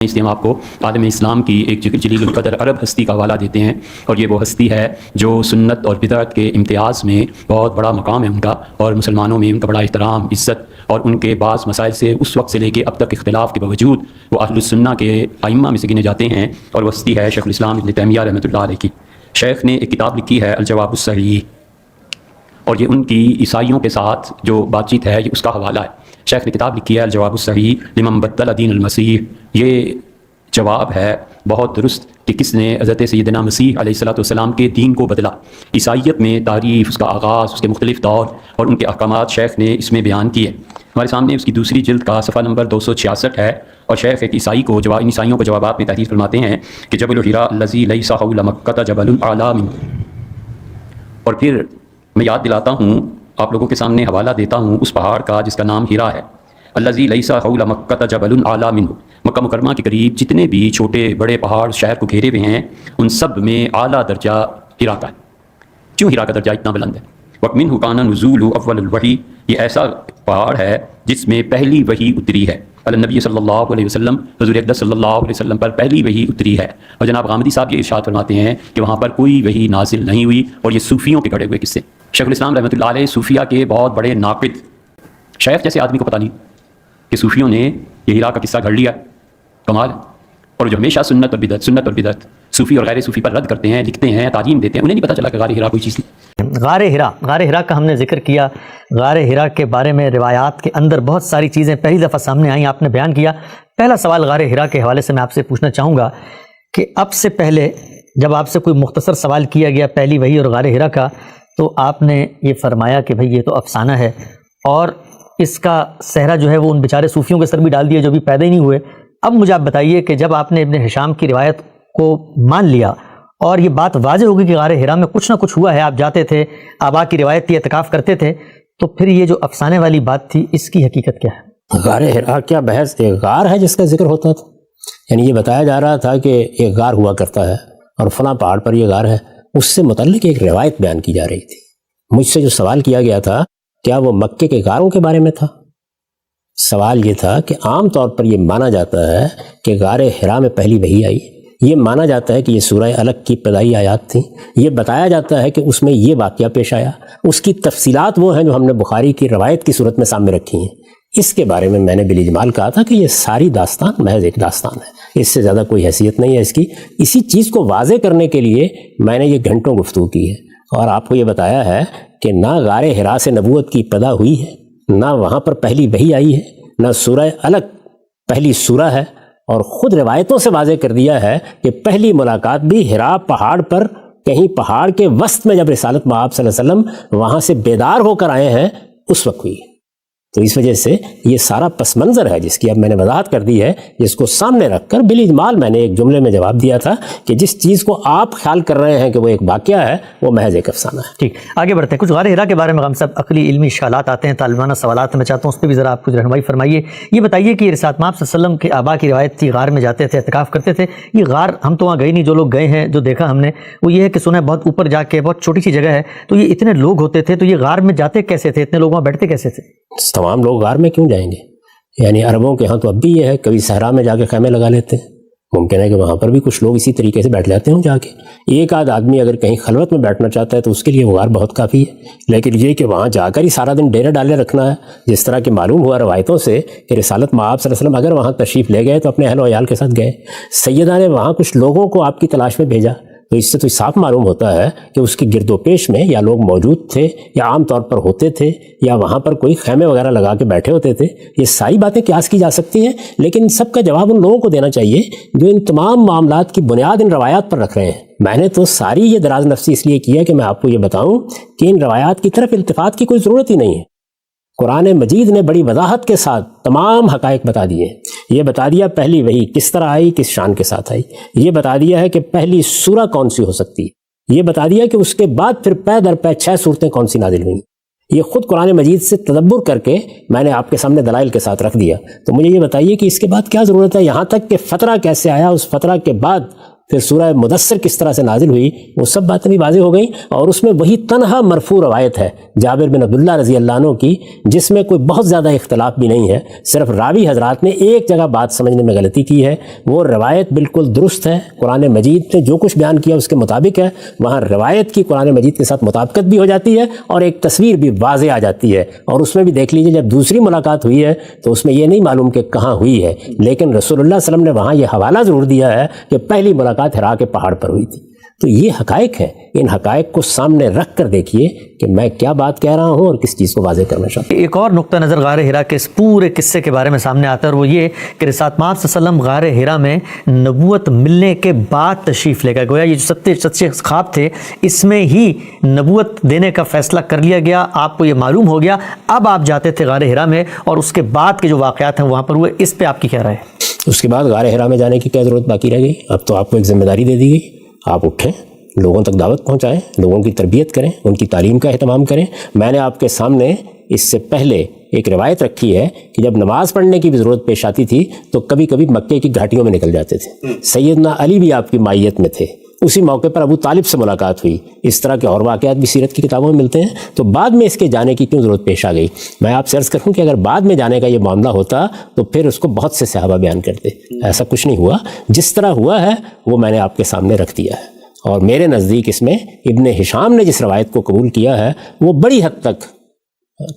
اس لیے ہم آپ کو عالم اسلام کی ایک جلیل القدر عرب ہستی کا حوالہ دیتے ہیں، اور یہ وہ ہستی ہے جو سنت اور بدعت کے امتیاز میں بہت بڑا مقام ہے ان کا، اور مسلمانوں میں ان کا بڑا احترام، عزت، اور ان کے بعض مسائل سے اس وقت سے لے کے اب تک اختلاف کے باوجود وہ اہل السنہ کے ائمہ میں سے گنے جاتے ہیں، اور وہ ہستی ہے شیخ الاسلام ابن تیمیہ رحمۃ اللہ علیہ کی۔ شیخ نے ایک کتاب لکھی ہے الجواب الصحیح، اور یہ ان کی عیسائیوں کے ساتھ جو بات چیت ہے یہ اس کا حوالہ ہے۔ شیخ نے کتاب لکھی ہے الجواب الصحیح لمن بدل دین المسیح۔ یہ جواب ہے بہت درست کہ کس نے حضرت سیدنا مسیح علیہ الصلوۃ والسلام کے دین کو بدلا۔ عیسائیت میں تعریف، اس کا آغاز، اس کے مختلف دور اور ان کے احکامات شیخ نے اس میں بیان کیے۔ ہمارے سامنے اس کی دوسری جلد کا صفحہ نمبر 266 ہے، اور شیخ ایک عیسائی کو ان عیسائیوں کو جوابات میں تحریر فرماتے ہیں کہ جبل الحراء الذی لیس حول مکہ جبل اعلی منہ۔ اور پھر میں یاد دلاتا ہوں، آپ لوگوں کے سامنے حوالہ دیتا ہوں اس پہاڑ کا جس کا نام ہیرا ہے۔ الذی لیس حول مکہ جبل اعلی منہ۔ مکہ مکرمہ کے قریب جتنے بھی چھوٹے بڑے پہاڑ شہر کو گھیرے ہوئے ہیں ان سب میں اعلیٰ درجہ ہیرا کا ہے۔ کیوں ہیرا کا درجہ اتنا بلند ہے؟ وَمِنْهُ كَانَ نُزُولُ أَوَّلُ الْوَحْيِ۔ یہ ایسا پہاڑ ہے جس میں پہلی وحی اتری ہے۔ نبی صلی اللہ علیہ وسلم، حضور اقدس صلی اللہ علیہ وسلم پر پہلی وحی اتری ہے۔ اور جناب غامدی صاحب یہ ارشاد فرماتے ہیں کہ وہاں پر کوئی وحی نازل نہیں ہوئی، اور یہ صوفیوں کے گڑے ہوئے قصے۔ شیخ الاسلام رحمۃ اللہ علیہ صوفیہ کے بہت بڑے ناقد، شیخ جیسے آدمی کو پتہ نہیں کہ صوفیوں نے یہ ہیرا کا قصہ گھڑ لیا، کمال ہے۔ اور جو ہمیشہ سنت اور بدعت صوفی اور غیر صوفی پر رد کرتے ہیں، لکھتے ہیں، تعلیم دیتے ہیں، انہیں نہیں پتہ چلا کہ غار ہیرا کوئی چیز نہیں۔ غار ہرا کا ہم نے ذکر کیا۔ غار ہرا کے بارے میں روایات کے اندر بہت ساری چیزیں پہلی دفعہ سامنے آئیں، آپ نے بیان کیا۔ پہلا سوال غار ہرا کے حوالے سے میں آپ سے پوچھنا چاہوں گا کہ اب سے پہلے جب آپ سے کوئی مختصر سوال کیا گیا پہلی وحی اور غار ہرا کا، تو آپ نے یہ فرمایا کہ بھئی یہ تو افسانہ ہے، اور اس کا صحرا جو ہے وہ ان بیچارے صوفیوں کے سر بھی ڈال دیا جو بھی پیدا ہی نہیں ہوئے۔ اب مجھے آپ بتائیے کہ جب آپ نے ابن ہشام کی روایت کو مان لیا اور یہ بات واضح ہوگی کہ غار ہرا میں کچھ نہ کچھ ہوا ہے، آپ جاتے تھے، آبا کی روایت تھی، اعتکاف کرتے تھے، تو پھر یہ جو افسانے والی بات تھی اس کی حقیقت کیا ہے؟ غار ہرا کیا بحث ایک غار ہے جس کا ذکر ہوتا تھا؟ یعنی یہ بتایا جا رہا تھا کہ ایک غار ہوا کرتا ہے اور فلاں پہاڑ پر یہ غار ہے، اس سے متعلق ایک روایت بیان کی جا رہی تھی۔ مجھ سے جو سوال کیا گیا تھا کیا وہ مکے کے غاروں کے بارے میں تھا؟ سوال یہ تھا کہ عام طور پر یہ مانا جاتا ہے کہ غار ہرا میں پہلی وحی آئی، یہ مانا جاتا ہے کہ یہ سورہ الگ کی ابتدائی آیات تھیں، یہ بتایا جاتا ہے کہ اس میں یہ واقعہ پیش آیا، اس کی تفصیلات وہ ہیں جو ہم نے بخاری کی روایت کی صورت میں سامنے رکھی ہیں۔ اس کے بارے میں نے بالاجمال کہا تھا کہ یہ ساری داستان محض ایک داستان ہے، اس سے زیادہ کوئی حیثیت نہیں ہے اس کی۔ اسی چیز کو واضح کرنے کے لیے میں نے یہ گھنٹوں گفتگو کی ہے، اور آپ کو یہ بتایا ہے کہ نہ غار ہرا سے نبوت کی ابتدا ہوئی ہے، نہ وہاں پر پہلی وحی آئی ہے، نہ سورہ الگ پہلی سورہ ہے، اور خود روایتوں سے واضح کر دیا ہے کہ پہلی ملاقات بھی ہرا پہاڑ پر کہیں پہاڑ کے وسط میں جب رسالت مآب صلی اللہ علیہ وسلم وہاں سے بیدار ہو کر آئے ہیں اس وقت ہوئی۔ تو اس وجہ سے یہ سارا پس منظر ہے جس کی اب میں نے وضاحت کر دی ہے، جس کو سامنے رکھ کر بالاجمال میں نے ایک جملے میں جواب دیا تھا کہ جس چیز کو آپ خیال کر رہے ہیں کہ وہ ایک واقعہ ہے وہ محض ایک افسانہ ہے۔ ٹھیک، آگے بڑھتے ہیں۔ کچھ غار ہرا کے بارے میں غم صاحب عقلی علمی اشکالات آتے ہیں، طالبانہ سوالات میں چاہتا ہوں اس پہ بھی ذرا آپ کچھ رہنمائی فرمائیے۔ یہ بتائیے کہ رسالت مآب صلی اللہ علیہ وسلم کے آبا کی روایت تھی، غار میں جاتے تھے، اعتکاف کرتے تھے۔ یہ غار ہم تو وہاں گئے نہیں، جو لوگ گئے ہیں جو دیکھا ہم نے وہ یہ ہے کہ سنا ہے بہت اوپر جا کے بہت چھوٹی سی جگہ ہے، تو یہ اتنے لوگ ہوتے تھے، تو یہ غار میں جاتے کیسے تھے؟ اتنے لوگ وہاں بیٹھتے کیسے تھے؟ تمام لوگ غار میں کیوں جائیں گے؟ یعنی عربوں کے ہاں تو اب بھی یہ ہے، کبھی صحرا میں جا کے خیمے لگا لیتے ہیں، ممکن ہے کہ وہاں پر بھی کچھ لوگ اسی طریقے سے بیٹھ جاتے ہوں جا کے۔ ایک آدھ آدمی اگر کہیں خلوت میں بیٹھنا چاہتا ہے تو اس کے لیے وہ غار بہت کافی ہے، لیکن یہ کہ وہاں جا کر ہی سارا دن ڈیرے ڈالے رکھنا ہے، جس طرح کہ معلوم ہوا روایتوں سے کہ رسالت مآب صلی اللہ علیہ وسلم اگر وہاں تشریف لے گئے تو اپنے اہل و عیال کے ساتھ گئے، سیدہ نے وہاں کچھ لوگوں کو آپ کی تلاش میں بھیجا، تو اس سے تو صاف معلوم ہوتا ہے کہ اس کے گرد و پیش میں یا لوگ موجود تھے یا عام طور پر ہوتے تھے یا وہاں پر کوئی خیمے وغیرہ لگا کے بیٹھے ہوتے تھے۔ یہ ساری باتیں قیاس کی جا سکتی ہیں، لیکن سب کا جواب ان لوگوں کو دینا چاہیے جو ان تمام معاملات کی بنیاد ان روایات پر رکھ رہے ہیں۔ میں نے تو ساری یہ دراز نفسی اس لیے کیا کہ میں آپ کو یہ بتاؤں کہ ان روایات کی طرف التفات کی کوئی ضرورت ہی نہیں ہے۔ قرآن مجید نے بڑی وضاحت کے ساتھ تمام حقائق بتا دیے ہیں۔ یہ بتا دیا پہلی وحی کس طرح آئی، کس شان کے ساتھ آئی، یہ بتا دیا ہے کہ پہلی سورہ کون سی ہو سکتی ہے، یہ بتا دیا کہ اس کے بعد پھر پے در پے 6 صورتیں کون سی نازل ہوئیں۔ یہ خود قرآن مجید سے تدبر کر کے میں نے آپ کے سامنے دلائل کے ساتھ رکھ دیا۔ تو مجھے یہ بتائیے کہ اس کے بعد کیا ضرورت ہے، یہاں تک کہ فترہ کیسے آیا، اس فترہ کے بعد پھر سورہ مدثر کس طرح سے نازل ہوئی، وہ سب باتیں بھی واضح ہو گئیں، اور اس میں وہی تنہا مرفوع روایت ہے جابر بن عبداللہ رضی اللہ عنہ کی، جس میں کوئی بہت زیادہ اختلاف بھی نہیں ہے، صرف راوی حضرات نے ایک جگہ بات سمجھنے میں غلطی کی ہے۔ وہ روایت بالکل درست ہے، قرآن مجید نے جو کچھ بیان کیا اس کے مطابق ہے، وہاں روایت کی قرآن مجید کے ساتھ مطابقت بھی ہو جاتی ہے اور ایک تصویر بھی واضح آ جاتی ہے۔ اور اس میں بھی دیکھ لیجئے جب دوسری ملاقات ہوئی ہے تو اس میں یہ نہیں معلوم کہ کہاں ہوئی ہے، لیکن رسول اللہ صلی اللہ علیہ وسلم نے وہاں یہ حوالہ ضرور دیا ہے کہ پہلی ملاقات حرا کے پہاڑ پر ہوئی تھی۔ تو یہ حقائق ہیں، ان حقائق کو سامنے رکھ کر دیکھیے کہ میں کیا بات کہہ رہا ہوں اور کس چیز کو واضح کرنا چاہتا ہوں۔ ایک اور نقطہ نظر غار حرا کے اس پورے قصے کے بارے میں سامنے آتا ہے، اور وہ یہ کہ رسالت مآب صلی اللہ علیہ وسلم غار حرا میں نبوت ملنے کے بعد تشریف لے گئے، گویا یہ جو سچے خواب تھے اس میں ہی نبوت دینے کا فیصلہ کر لیا گیا، آپ کو یہ معلوم ہو گیا، اب آپ جاتے تھے غار حرا میں، اور اس کے بعد کے جو واقعات ہیں وہاں پر ہوئے، اس پہ آپ کی کیا رائے ہے؟ اس کے بعد غار حرا میں جانے کی کیا ضرورت باقی رہ گئی؟ اب تو آپ کو ایک ذمہ داری دے دی گئی، آپ اٹھیں، لوگوں تک دعوت پہنچائیں، لوگوں کی تربیت کریں، ان کی تعلیم کا اہتمام کریں۔ میں نے آپ کے سامنے اس سے پہلے ایک روایت رکھی ہے کہ جب نماز پڑھنے کی بھی ضرورت پیش آتی تھی تو کبھی کبھی مکے کی گھاٹیوں میں نکل جاتے تھے۔ سیدنا علی بھی آپ کی مائیت میں تھے، اسی موقع پر ابو طالب سے ملاقات ہوئی۔ اس طرح کے اور واقعات بھی سیرت کی کتابوں میں ملتے ہیں۔ تو بعد میں اس کے جانے کی کیوں ضرورت پیش آ گئی؟ میں آپ سے عرض کروں کہ اگر بعد میں جانے کا یہ معاملہ ہوتا تو پھر اس کو بہت سے صحابہ بیان کرتے، ایسا کچھ نہیں ہوا۔ جس طرح ہوا ہے وہ میں نے آپ کے سامنے رکھ دیا ہے، اور میرے نزدیک اس میں ابن ہشام نے جس روایت کو قبول کیا ہے وہ بڑی حد تک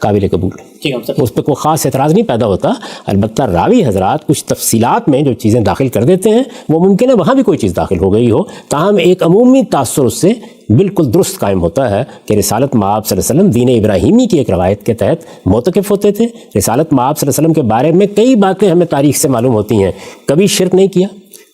قابل قبول ہے، اس پہ کوئی خاص اعتراض نہیں پیدا ہوتا۔ البتہ راوی حضرات کچھ تفصیلات میں جو چیزیں داخل کر دیتے ہیں وہ ممکن ہے وہاں بھی کوئی چیز داخل ہو گئی ہو، تاہم ایک عمومی تاثر اس سے بالکل درست قائم ہوتا ہے کہ رسالت مآب صلی اللہ علیہ وسلم دین ابراہیمی کی ایک روایت کے تحت موتقف ہوتے تھے۔ رسالت مآب صلی اللہ علیہ وسلم کے بارے میں کئی باتیں ہمیں تاریخ سے معلوم ہوتی ہیں، کبھی شرک نہیں کیا،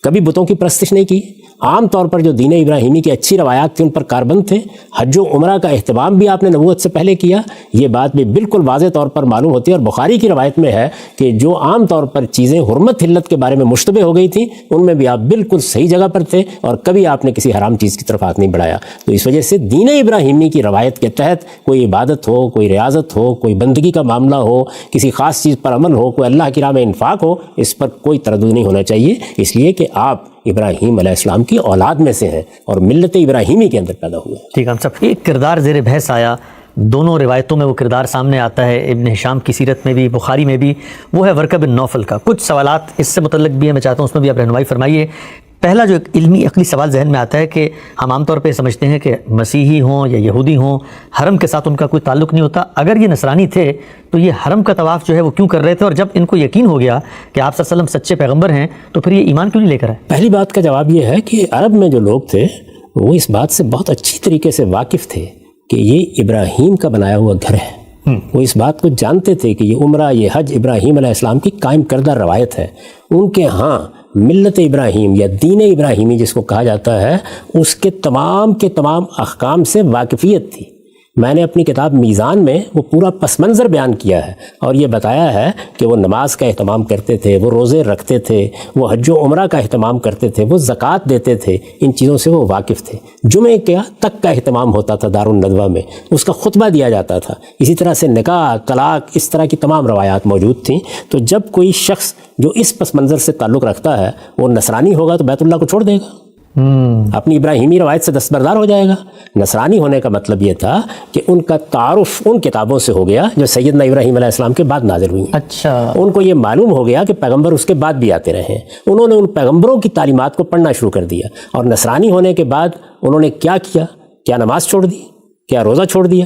کبھی بتوں کی پرستش نہیں کی، عام طور پر جو دین ابراہیمی کی اچھی روایات تھیں ان پر کاربند تھے، حج و عمرہ کا اہتمام بھی آپ نے نبوت سے پہلے کیا، یہ بات بھی بالکل واضح طور پر معلوم ہوتی ہے۔ اور بخاری کی روایت میں ہے کہ جو عام طور پر چیزیں حرمت حلت کے بارے میں مشتبہ ہو گئی تھیں ان میں بھی آپ بالکل صحیح جگہ پر تھے، اور کبھی آپ نے کسی حرام چیز کی طرف ہاتھ نہیں بڑھایا۔ تو اس وجہ سے دین ابراہیمی کی روایت کے تحت کوئی عبادت ہو، کوئی ریاضت ہو، کوئی بندگی کا معاملہ ہو، کسی خاص چیز پر عمل ہو، کوئی اللہ کی راہ میں انفاق ہو، اس پر کوئی تردد نہیں ہونا چاہیے، اس لیے کہ آپ ابراہیم علیہ السلام کی اولاد میں سے ہیں اور ملت ابراہیمی کے اندر پیدا ہوئے۔ ٹھیک ہے صاحب، ایک کردار زیر بحث آیا، دونوں روایتوں میں وہ کردار سامنے آتا ہے، ابن ہشام کی سیرت میں بھی، بخاری میں بھی، وہ ہے ورقہ بن نوفل کا۔ کچھ سوالات اس سے متعلق بھی ہیں، میں چاہتا ہوں اس میں بھی آپ رہنمائی فرمائیے۔ پہلا جو ایک علمی عقلی سوال ذہن میں آتا ہے کہ ہم عام طور پہ سمجھتے ہیں کہ مسیحی ہوں یا یہودی ہوں، حرم کے ساتھ ان کا کوئی تعلق نہیں ہوتا، اگر یہ نصرانی تھے تو یہ حرم کا طواف جو ہے وہ کیوں کر رہے تھے؟ اور جب ان کو یقین ہو گیا کہ آپ صلی اللہ علیہ وسلم سچے پیغمبر ہیں تو پھر یہ ایمان کیوں نہیں لے کر آئے؟ پہلی بات کا جواب یہ ہے کہ عرب میں جو لوگ تھے وہ اس بات سے بہت اچھی طریقے سے واقف تھے کہ یہ ابراہیم کا بنایا ہوا گھر ہے۔ وہ اس بات کو جانتے تھے کہ یہ عمرہ، یہ حج ابراہیم علیہ السلام کی قائم کردہ روایت ہے۔ ان کے ہاں ملت ابراہیم یا دین ابراہیمی جس کو کہا جاتا ہے اس کے تمام احکام سے واقفیت تھی۔ میں نے اپنی کتاب میزان میں وہ پورا پس منظر بیان کیا ہے اور یہ بتایا ہے کہ وہ نماز کا اہتمام کرتے تھے، وہ روزے رکھتے تھے، وہ حج و عمرہ کا اہتمام کرتے تھے، وہ زکوٰۃ دیتے تھے، ان چیزوں سے وہ واقف تھے۔ جمعے کا تک کا اہتمام ہوتا تھا دارالندوہ میں، اس کا خطبہ دیا جاتا تھا، اسی طرح سے نکاح، طلاق، اس طرح کی تمام روایات موجود تھیں۔ تو جب کوئی شخص جو اس پس منظر سے تعلق رکھتا ہے وہ نصرانی ہوگا تو بیت اللہ کو چھوڑ دے گا، اپنی ابراہیمی روایت سے دستبردار ہو جائے گا۔ نصرانی ہونے کا مطلب یہ تھا کہ ان کا تعارف ان کتابوں سے ہو گیا جو سیدنا ابراہیم علیہ السلام کے بعد نازل ہوئی ہیں۔ اچھا، ان کو یہ معلوم ہو گیا کہ پیغمبر اس کے بعد بھی آتے رہے ہیں، انہوں نے ان پیغمبروں کی تعلیمات کو پڑھنا شروع کر دیا۔ اور نصرانی ہونے کے بعد انہوں نے کیا کیا؟ کیا نماز چھوڑ دی؟ کیا روزہ چھوڑ دیا؟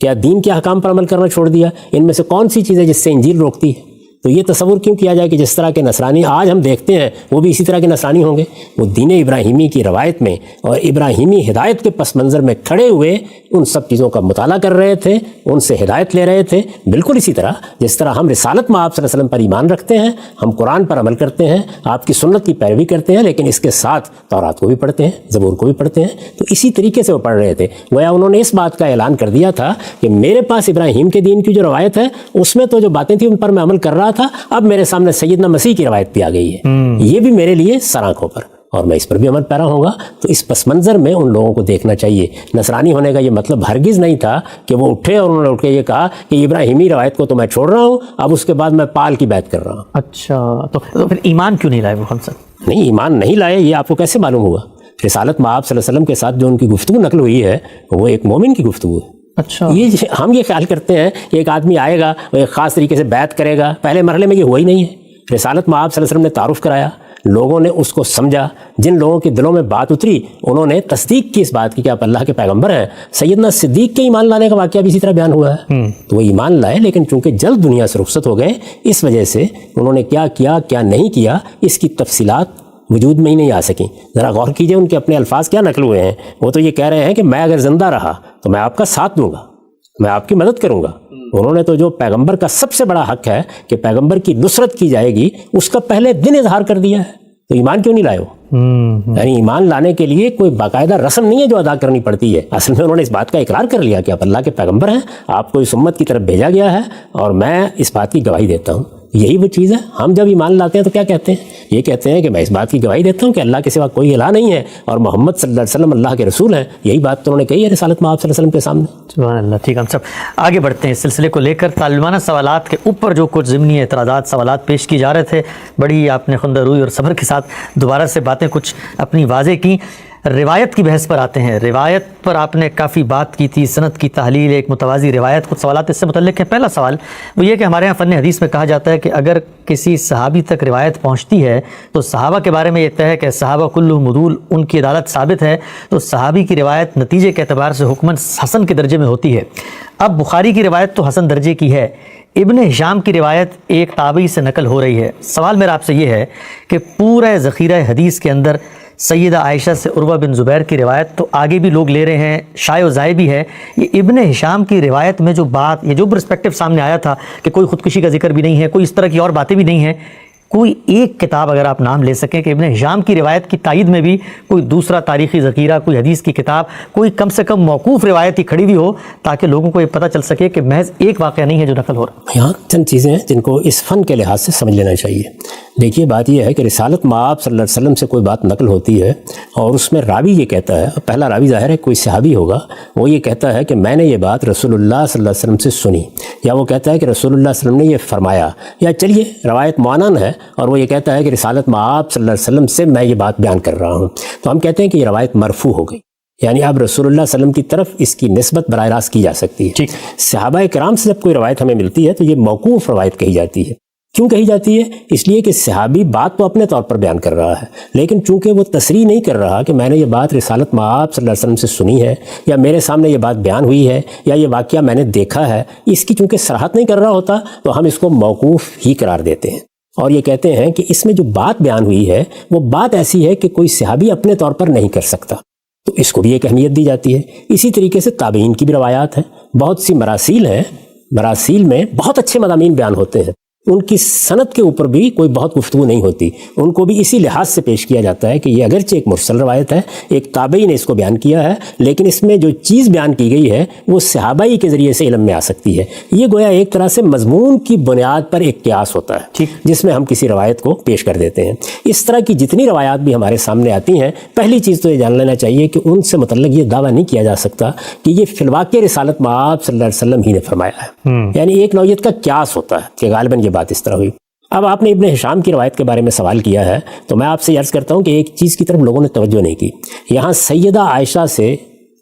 کیا دین کے احکام پر عمل کرنا چھوڑ دیا؟ ان میں سے کون سی چیز ہے جس سے انجیل روکتی ہے؟ تو یہ تصور کیوں کیا جائے کہ جس طرح کے نصرانی آج ہم دیکھتے ہیں وہ بھی اسی طرح کے نصرانی ہوں گے؟ وہ دین ابراہیمی کی روایت میں اور ابراہیمی ہدایت کے پس منظر میں کھڑے ہوئے ان سب چیزوں کا مطالعہ کر رہے تھے، ان سے ہدایت لے رہے تھے، بالکل اسی طرح جس طرح ہم رسالت مآب صلی اللہ علیہ وسلم پر ایمان رکھتے ہیں، ہم قرآن پر عمل کرتے ہیں، آپ کی سنت کی پیروی کرتے ہیں، لیکن اس کے ساتھ تورات کو بھی پڑھتے ہیں، زبور کو بھی پڑھتے ہیں۔ تو اسی طریقے سے وہ پڑھ رہے تھے، گویا انہوں نے اس بات کا اعلان کر دیا تھا کہ میرے پاس ابراہیم کے دین کی جو روایت ہے اس میں تو جو باتیں تھیں ان پر میں عمل کر رہا تھا، اب میرے سامنے سیدنا مسیح کی روایت بھی آ گئی ہے، یہ بھی میرے لیے سر آنکھوں پر، اور میں اس پر بھی عمل پیرا ہوں گا۔ تو اس پس منظر میں ان لوگوں کو دیکھنا چاہیے۔ نصرانی ہونے کا یہ مطلب ہرگز نہیں تھا کہ وہ اٹھے اور انہوں نے اٹھ کے یہ کہا کہ ابراہیمی روایت کو تو میں چھوڑ رہا ہوں، اب اس کے بعد میں پال کی بیعت کر رہا ہوں۔ اچھا، تو پھر ایمان کیوں نہیں لائے وہ ہم سب؟ نہیں، ایمان نہیں لائے، یہ آپ کو کیسے معلوم ہوا؟ رسالت مآب صلی اللہ علیہ وسلم کے ساتھ جو ان کی گفتگو نقل ہوئی ہے وہ ایک مومن کی گفتگو ہے. اچھا. ہم یہ خیال کرتے ہیں کہ ایک آدمی آئے گا وہ ایک خاص طریقے سے بیعت کرے گا، پہلے مرحلے میں یہ ہوا ہی نہیں ہے. رسالت مآب صلی اللہ علیہ وسلم نے تعارف کرایا، لوگوں نے اس کو سمجھا، جن لوگوں کے دلوں میں بات اتری انہوں نے تصدیق کی اس بات کی کہ آپ اللہ کے پیغمبر ہیں. سیدنا صدیق کے ایمان لانے کا واقعہ بھی اسی طرح بیان ہوا ہے. تو وہ ایمان لائے، لیکن چونکہ جلد دنیا سے رخصت ہو گئے، اس وجہ سے انہوں نے کیا کیا کیا نہیں کیا اس کی تفصیلات وجود میں ہی نہیں آ سکیں. ذرا غور کیجئے ان کے اپنے الفاظ کیا نقل ہوئے ہیں. وہ تو یہ کہہ رہے ہیں کہ میں اگر زندہ رہا تو میں آپ کا ساتھ دوں گا، میں آپ کی مدد کروں گا. انہوں نے تو جو پیغمبر کا سب سے بڑا حق ہے کہ پیغمبر کی نصرت کی جائے گی اس کا پہلے دن اظہار کر دیا ہے. تو ایمان کیوں نہیں لائے ہو؟ یعنی ایمان لانے کے لیے کوئی باقاعدہ رسم نہیں ہے جو ادا کرنی پڑتی ہے. اصل میں انہوں نے اس بات کا اقرار کر لیا کہ آپ اللہ کے پیغمبر ہیں، آپ کو اس امت کی طرف بھیجا گیا ہے اور میں اس بات کی گواہی دیتا ہوں. یہی وہ چیز ہے. ہم جب ایمان لاتے ہیں تو کیا کہتے ہیں؟ یہ کہتے ہیں کہ میں اس بات کی گواہی دیتا ہوں کہ اللہ کے سوا کوئی الہ نہیں ہے اور محمد صلی اللہ علیہ وسلم اللہ کے رسول ہیں. یہی بات تو انہوں نے کہی ہے رسالت مآب صلی اللہ علیہ وسلم کے سامنے. سبحان اللہ. ٹھیک، ہم سب آگے بڑھتے ہیں. اس سلسلے کو لے کر طالبانہ سوالات کے اوپر جو کچھ ضمنی اعتراضات سوالات پیش کی جا رہے تھے، بڑی آپ نے خندہ روئی اور صبر کے ساتھ دوبارہ سے باتیں کچھ اپنی واضح کی. روایت کی بحث پر آتے ہیں. روایت پر آپ نے کافی بات کی تھی، سند کی تحلیل، ایک متوازی روایت. کچھ سوالات اس سے متعلق ہیں. پہلا سوال وہ یہ کہ ہمارے ہاں فن حدیث میں کہا جاتا ہے کہ اگر کسی صحابی تک روایت پہنچتی ہے تو صحابہ کے بارے میں یہ طے ہے کہ صحابہ کلہم عدول، ان کی عدالت ثابت ہے، تو صحابی کی روایت نتیجے کے اعتبار سے حکماً حسن کے درجے میں ہوتی ہے. اب بخاری کی روایت تو حسن درجے کی ہے، ابن ہشام کی روایت ایک تابعی سے نقل ہو رہی ہے. سوال میرا آپ سے یہ ہے کہ پورے ذخیرہ حدیث کے اندر سیدہ عائشہ سے عروہ بن زبیر کی روایت تو آگے بھی لوگ لے رہے ہیں، شائع و ضائع بھی ہے. یہ ابن ہشام کی روایت میں جو بات، یہ جو پرسپیکٹو سامنے آیا تھا کہ کوئی خودکشی کا ذکر بھی نہیں ہے، کوئی اس طرح کی اور باتیں بھی نہیں ہیں، کوئی ایک کتاب اگر آپ نام لے سکیں کہ ابن ہشام کی روایت کی تائید میں بھی کوئی دوسرا تاریخی ذخیرہ، کوئی حدیث کی کتاب، کوئی کم سے کم موقوف روایت ہی کھڑی ہوئی ہو تاکہ لوگوں کو یہ پتہ چل سکے کہ محض ایک واقعہ نہیں ہے جو نقل ہو رہا ہے. یہاں چند چیزیں ہیں جن کو اس فن کے لحاظ سے سمجھ لینا چاہیے. دیکھیے بات یہ ہے کہ رسالت مآب صلی اللہ علیہ وسلم سے کوئی بات نقل ہوتی ہے اور اس میں راوی یہ کہتا ہے، پہلا راوی ظاہر ہے کوئی صحابی ہوگا، وہ یہ کہتا ہے کہ میں نے یہ بات رسول اللہ صلی اللہ علیہ وسلم سے سنی، یا وہ کہتا ہے کہ رسول اللہ صلی اللہ علیہ وسلم نے یہ فرمایا، یا چلیے روایت معانن ہے اور وہ یہ کہتا ہے کہ رسالت مآب صلی اللہ علیہ وسلم سے میں یہ بات بیان کر رہا ہوں. تو ہم کہتے ہیں کہ یہ روایت مرفوع ہو گئی، یعنی اب رسول اللہ صلی اللہ علیہ وسلم کی طرف اس کی نسبت براہ راست کی جا سکتی ہے. صحابہ کرام سے جب کوئی روایت ہمیں ملتی ہے تو یہ موقوف روایت کہی جاتی ہے. کیوں کہی جاتی ہے؟ اس لیے کہ صحابی بات تو اپنے طور پر بیان کر رہا ہے، لیکن چونکہ وہ تصریح نہیں کر رہا کہ میں نے یہ بات رسالت مآب صلی اللہ علیہ وسلم سے سنی ہے یا میرے سامنے یہ بات بیان ہوئی ہے یا یہ واقعہ میں نے دیکھا ہے، اس کی چونکہ صراحت نہیں کر رہا ہوتا تو ہم اس کو موقوف ہی قرار دیتے ہیں اور یہ کہتے ہیں کہ اس میں جو بات بیان ہوئی ہے وہ بات ایسی ہے کہ کوئی صحابی اپنے طور پر نہیں کر سکتا، تو اس کو بھی ایک اہمیت دی جاتی ہے. اسی طریقے سے تابعین کی بھی روایات ہیں، بہت سی مراسیل ہیں، مراسیل میں بہت اچھے مضامین بیان ہوتے ہیں، ان کی سند کے اوپر بھی کوئی بہت گفتگو نہیں ہوتی، ان کو بھی اسی لحاظ سے پیش کیا جاتا ہے کہ یہ اگرچہ ایک مرسل روایت ہے، ایک تابعی نے اس کو بیان کیا ہے، لیکن اس میں جو چیز بیان کی گئی ہے وہ صحابائی کے ذریعے سے علم میں آ سکتی ہے. یہ گویا ایک طرح سے مضمون کی بنیاد پر ایک قیاس ہوتا ہے جس میں ہم کسی روایت کو پیش کر دیتے ہیں. اس طرح کی جتنی روایات بھی ہمارے سامنے آتی ہیں، پہلی چیز تو یہ جان لینا چاہیے کہ ان سے متعلق یہ دعویٰ نہیں کیا جا سکتا کہ یہ فی الواقع رسالت مآب صلی اللہ علیہ وسلم ہی نے فرمایا ہے، یعنی ایک نوعیت کا قیاس ہوتا ہے کہ غالباً یہ بات اس طرح ہوئی. اب آپ نے ابن ہشام کی روایت کے بارے میں سوال کیا ہے تو میں آپ سے عرض کرتا ہوں کہ ایک چیز کی طرف لوگوں نے توجہ نہیں کی. یہاں سیدہ عائشہ سے،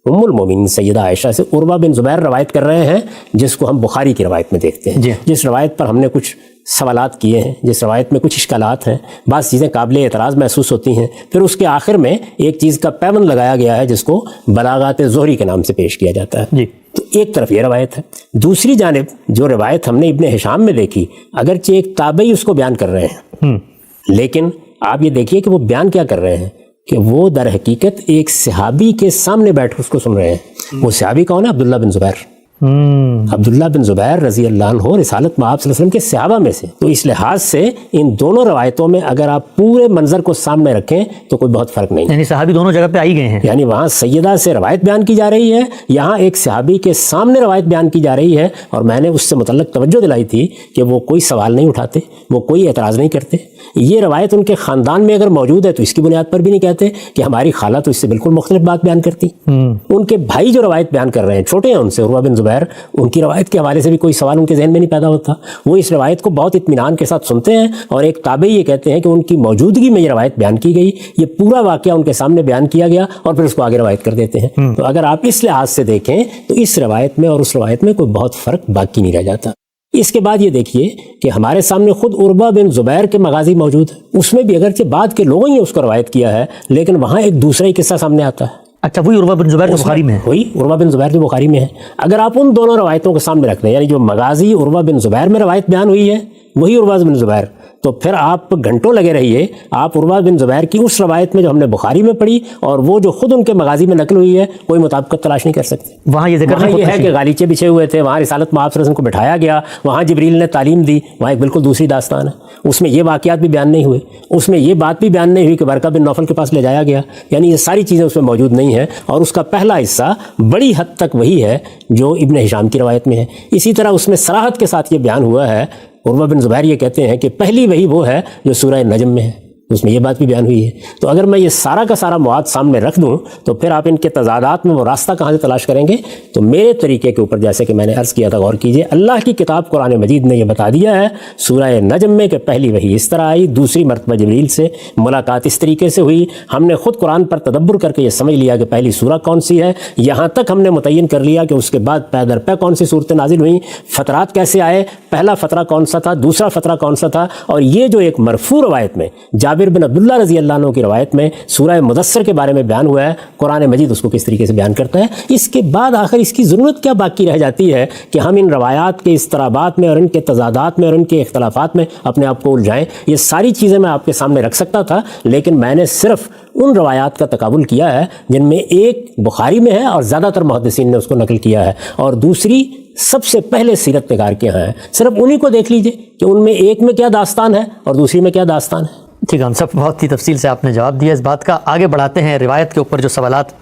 ام المومنین سیدہ عائشہ سے عروہ بن زبیر روایت کر رہے ہیں جس کو ہم بخاری کی روایت میں دیکھتے ہیں، جس روایت پر ہم نے کچھ سوالات کیے ہیں، جس روایت میں کچھ اشکالات ہیں، بعض چیزیں قابل اعتراض محسوس ہوتی ہیں. پھر اس کے آخر میں ایک چیز کا پیوند لگایا گیا ہے جس کو بلاغات زہری کے نام سے پیش کیا جاتا ہے. تو ایک طرف یہ روایت ہے. دوسری جانب جو روایت ہم نے ابن ہشام میں دیکھی، اگرچہ ایک تابعی اس کو بیان کر رہے ہیں، لیکن آپ یہ دیکھیے کہ وہ بیان کیا کر رہے ہیں کہ وہ در حقیقت ایک صحابی کے سامنے بیٹھ اس کو سن رہے ہیں. وہ صحابی کون ہے؟ عبداللہ بن زبیر. عبداللہ بن زبیر رضی اللہ عنہ رسالت مآب صلی اللہ علیہ وسلم کے صحابہ میں سے. تو اس لحاظ سے ان دونوں روایتوں میں اگر آپ پورے منظر کو سامنے رکھیں تو کوئی بہت فرق نہیں، یعنی صحابی دونوں جگہ پہ آئی گئے ہیں. یعنی وہاں سیدہ سے روایت بیان کی جا رہی ہے، یہاں ایک صحابی کے سامنے روایت بیان کی جا رہی ہے، اور میں نے اس سے متعلق توجہ دلائی تھی کہ وہ کوئی سوال نہیں اٹھاتے، وہ کوئی اعتراض نہیں کرتے. یہ روایت ان کے خاندان میں اگر موجود ہے تو اس کی بنیاد پر بھی نہیں کہتے کہ ہماری خالہ تو اس سے بالکل مختلف بات بیان کرتی. ان کے بھائی جو روایت بیان کر رہے ہیں، چھوٹے ہیں ان سے، عروہ بن زبیر زبیر، ان کی روایت کے حوالے سے بھی کوئی سوال ان کے ذہن میں نہیں پیدا ہوتا. وہ اس روایت کو بہت اطمینان کے ساتھ سنتے ہیں اور ایک تابعی یہ کہتے ہیں کہ ان کی موجودگی میں یہ روایت بیان کی گئی، یہ پورا واقعہ ان کے سامنے بیان کیا گیا اور پھر اس کو آگے روایت کر دیتے ہیں. تو اگر آپ اس لحاظ سے دیکھیں تو اس روایت میں اور اس روایت میں کوئی بہت فرق باقی نہیں رہ جاتا. اس کے بعد یہ دیکھیے کہ ہمارے سامنے خود عروہ بن زبیر کے مغازی موجود ہے، اس میں بھی اگرچہ بعد کے لوگوں ہی اس کو روایت کیا ہے لیکن وہاں ایک دوسرا ہی قصہ سامنے آتا ہے. اچھا، وہی عروہ بن زبیر جو بخاری میں ہے؟ وہی عروہ بن زبیر جو بخاری میں ہے. اگر آپ ان دونوں روایتوں کو سامنے رکھ دیں، یعنی جو مغازی عروہ بن زبیر میں روایت بیان ہوئی ہے وہی عروہ بن زبیر، تو پھر آپ گھنٹوں لگے رہیے، آپ عروہ بن زبیر کی اس روایت میں جو ہم نے بخاری میں پڑھی اور وہ جو خود ان کے مغازی میں نقل ہوئی ہے کوئی مطابقت تلاش نہیں کر سکتے. وہاں یہ ذکر یہ ہے کہ غالیچے بچھے ہوئے تھے، وہاں رسالت مآب صلی اللہ علیہ وسلم کو بٹھایا گیا، وہاں جبریل نے تعلیم دی، وہاں ایک بالکل دوسری داستان ہے. اس میں یہ واقعات بھی بیان نہیں ہوئے، اس میں یہ بات بھی بیان نہیں ہوئی کہ ورقہ بن نوفل کے پاس لے جایا گیا. یعنی یہ ساری چیزیں اس میں موجود نہیں ہیں اور اس کا پہلا حصہ بڑی حد تک وہی ہے جو ابن ہشام کی روایت میں ہے. اسی طرح اس میں صراحت کے ساتھ یہ بیان ہوا ہے، عروہ بن زبیر یہ کہتے ہیں کہ پہلی وہی وہ ہے جو سورہ نجم میں ہے، اس میں یہ بات بھی بیان ہوئی ہے. تو اگر میں یہ سارا کا سارا مواد سامنے رکھ دوں تو پھر آپ ان کے تضادات میں وہ راستہ کہاں سے تلاش کریں گے؟ تو میرے طریقے کے اوپر جیسے کہ میں نے عرض کیا تھا، غور کیجئے، اللہ کی کتاب قرآن مجید نے یہ بتا دیا ہے سورہ نجم میں کہ پہلی وحی اس طرح آئی، دوسری مرتبہ جبریل سے ملاقات اس طریقے سے ہوئی، ہم نے خود قرآن پر تدبر کر کے یہ سمجھ لیا کہ پہلی سورہ کون سی ہے، یہاں تک ہم نے متعین کر لیا کہ اس کے بعد پے در پے کون سی صورتیں نازل ہوئیں، فترات کیسے آئے، پہلا فترہ کون سا تھا، دوسرا فترہ کون سا تھا. اور یہ جو ایک مرفوع روایت میں جابر بن عبداللہ رضی اللہ عنہ کی روایت میں سورہ مدثر کے بارے میں بیان ہوا ہے، قرآن مجید اس کو کس طریقے سے بیان کرتا ہے. اس کے بعد آخر اس کی ضرورت کیا باقی رہ جاتی ہے کہ ہم ان روایات کے اضطرابات میں اور ان کے تضادات میں اور ان کے اختلافات میں اپنے آپ کو الجھائیں؟ یہ ساری چیزیں میں آپ کے سامنے رکھ سکتا تھا، لیکن میں نے صرف ان روایات کا تقابل کیا ہے جن میں ایک بخاری میں ہے اور زیادہ تر محدثین نے اس کو نقل کیا ہے، اور دوسری سب سے پہلے سیرت نگار کے ہاں ہے. صرف انہی کو دیکھ لیجئے کہ ان میں ایک میں کیا داستان ہے اور دوسری میں کیا داستان ہے. ٹھیک ہے، ہم سب بہت ہی تفصیل سے آپ نے جواب دیا اس بات کا. آگے بڑھاتے ہیں، روایت کے اوپر جو سوالات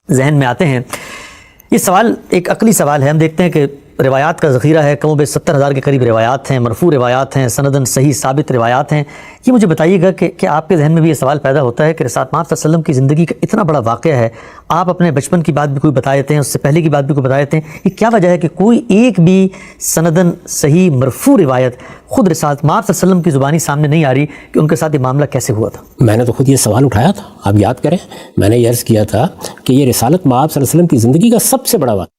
ذہن میں آتے ہیں. یہ سوال ایک عقلی سوال ہے. ہم دیکھتے ہیں کہ روایات کا ذخیرہ ہے، کم و بیش 70,000 کے قریب روایات ہیں، مرفوع روایات ہیں، سندن صحیح ثابت روایات ہیں. یہ مجھے بتائیے گا کہ کیا آپ کے ذہن میں بھی یہ سوال پیدا ہوتا ہے کہ رسالت مآب صلی اللہ علیہ وسلم کی زندگی کا اتنا بڑا واقعہ ہے، آپ اپنے بچپن کی بات بھی کوئی بتا دیتے ہیں، اس سے پہلے کی بات بھی کوئی بتا دیتے ہیں، یہ کیا وجہ ہے کہ کوئی ایک بھی سندن صحیح مرفوع روایت خود رسالت مآب صلی اللہ علیہ وسلم کی زبانی سامنے نہیں آ رہی کہ ان کے ساتھ یہ معاملہ کیسے ہوا تھا؟ میں نے تو خود یہ سوال اٹھایا تھا، آپ یاد کریں، میں نے یہ عرض کیا تھا کہ یہ رسالت مآب صلی اللہ علیہ وسلم کی زندگی کا سب سے بڑا واقعہ،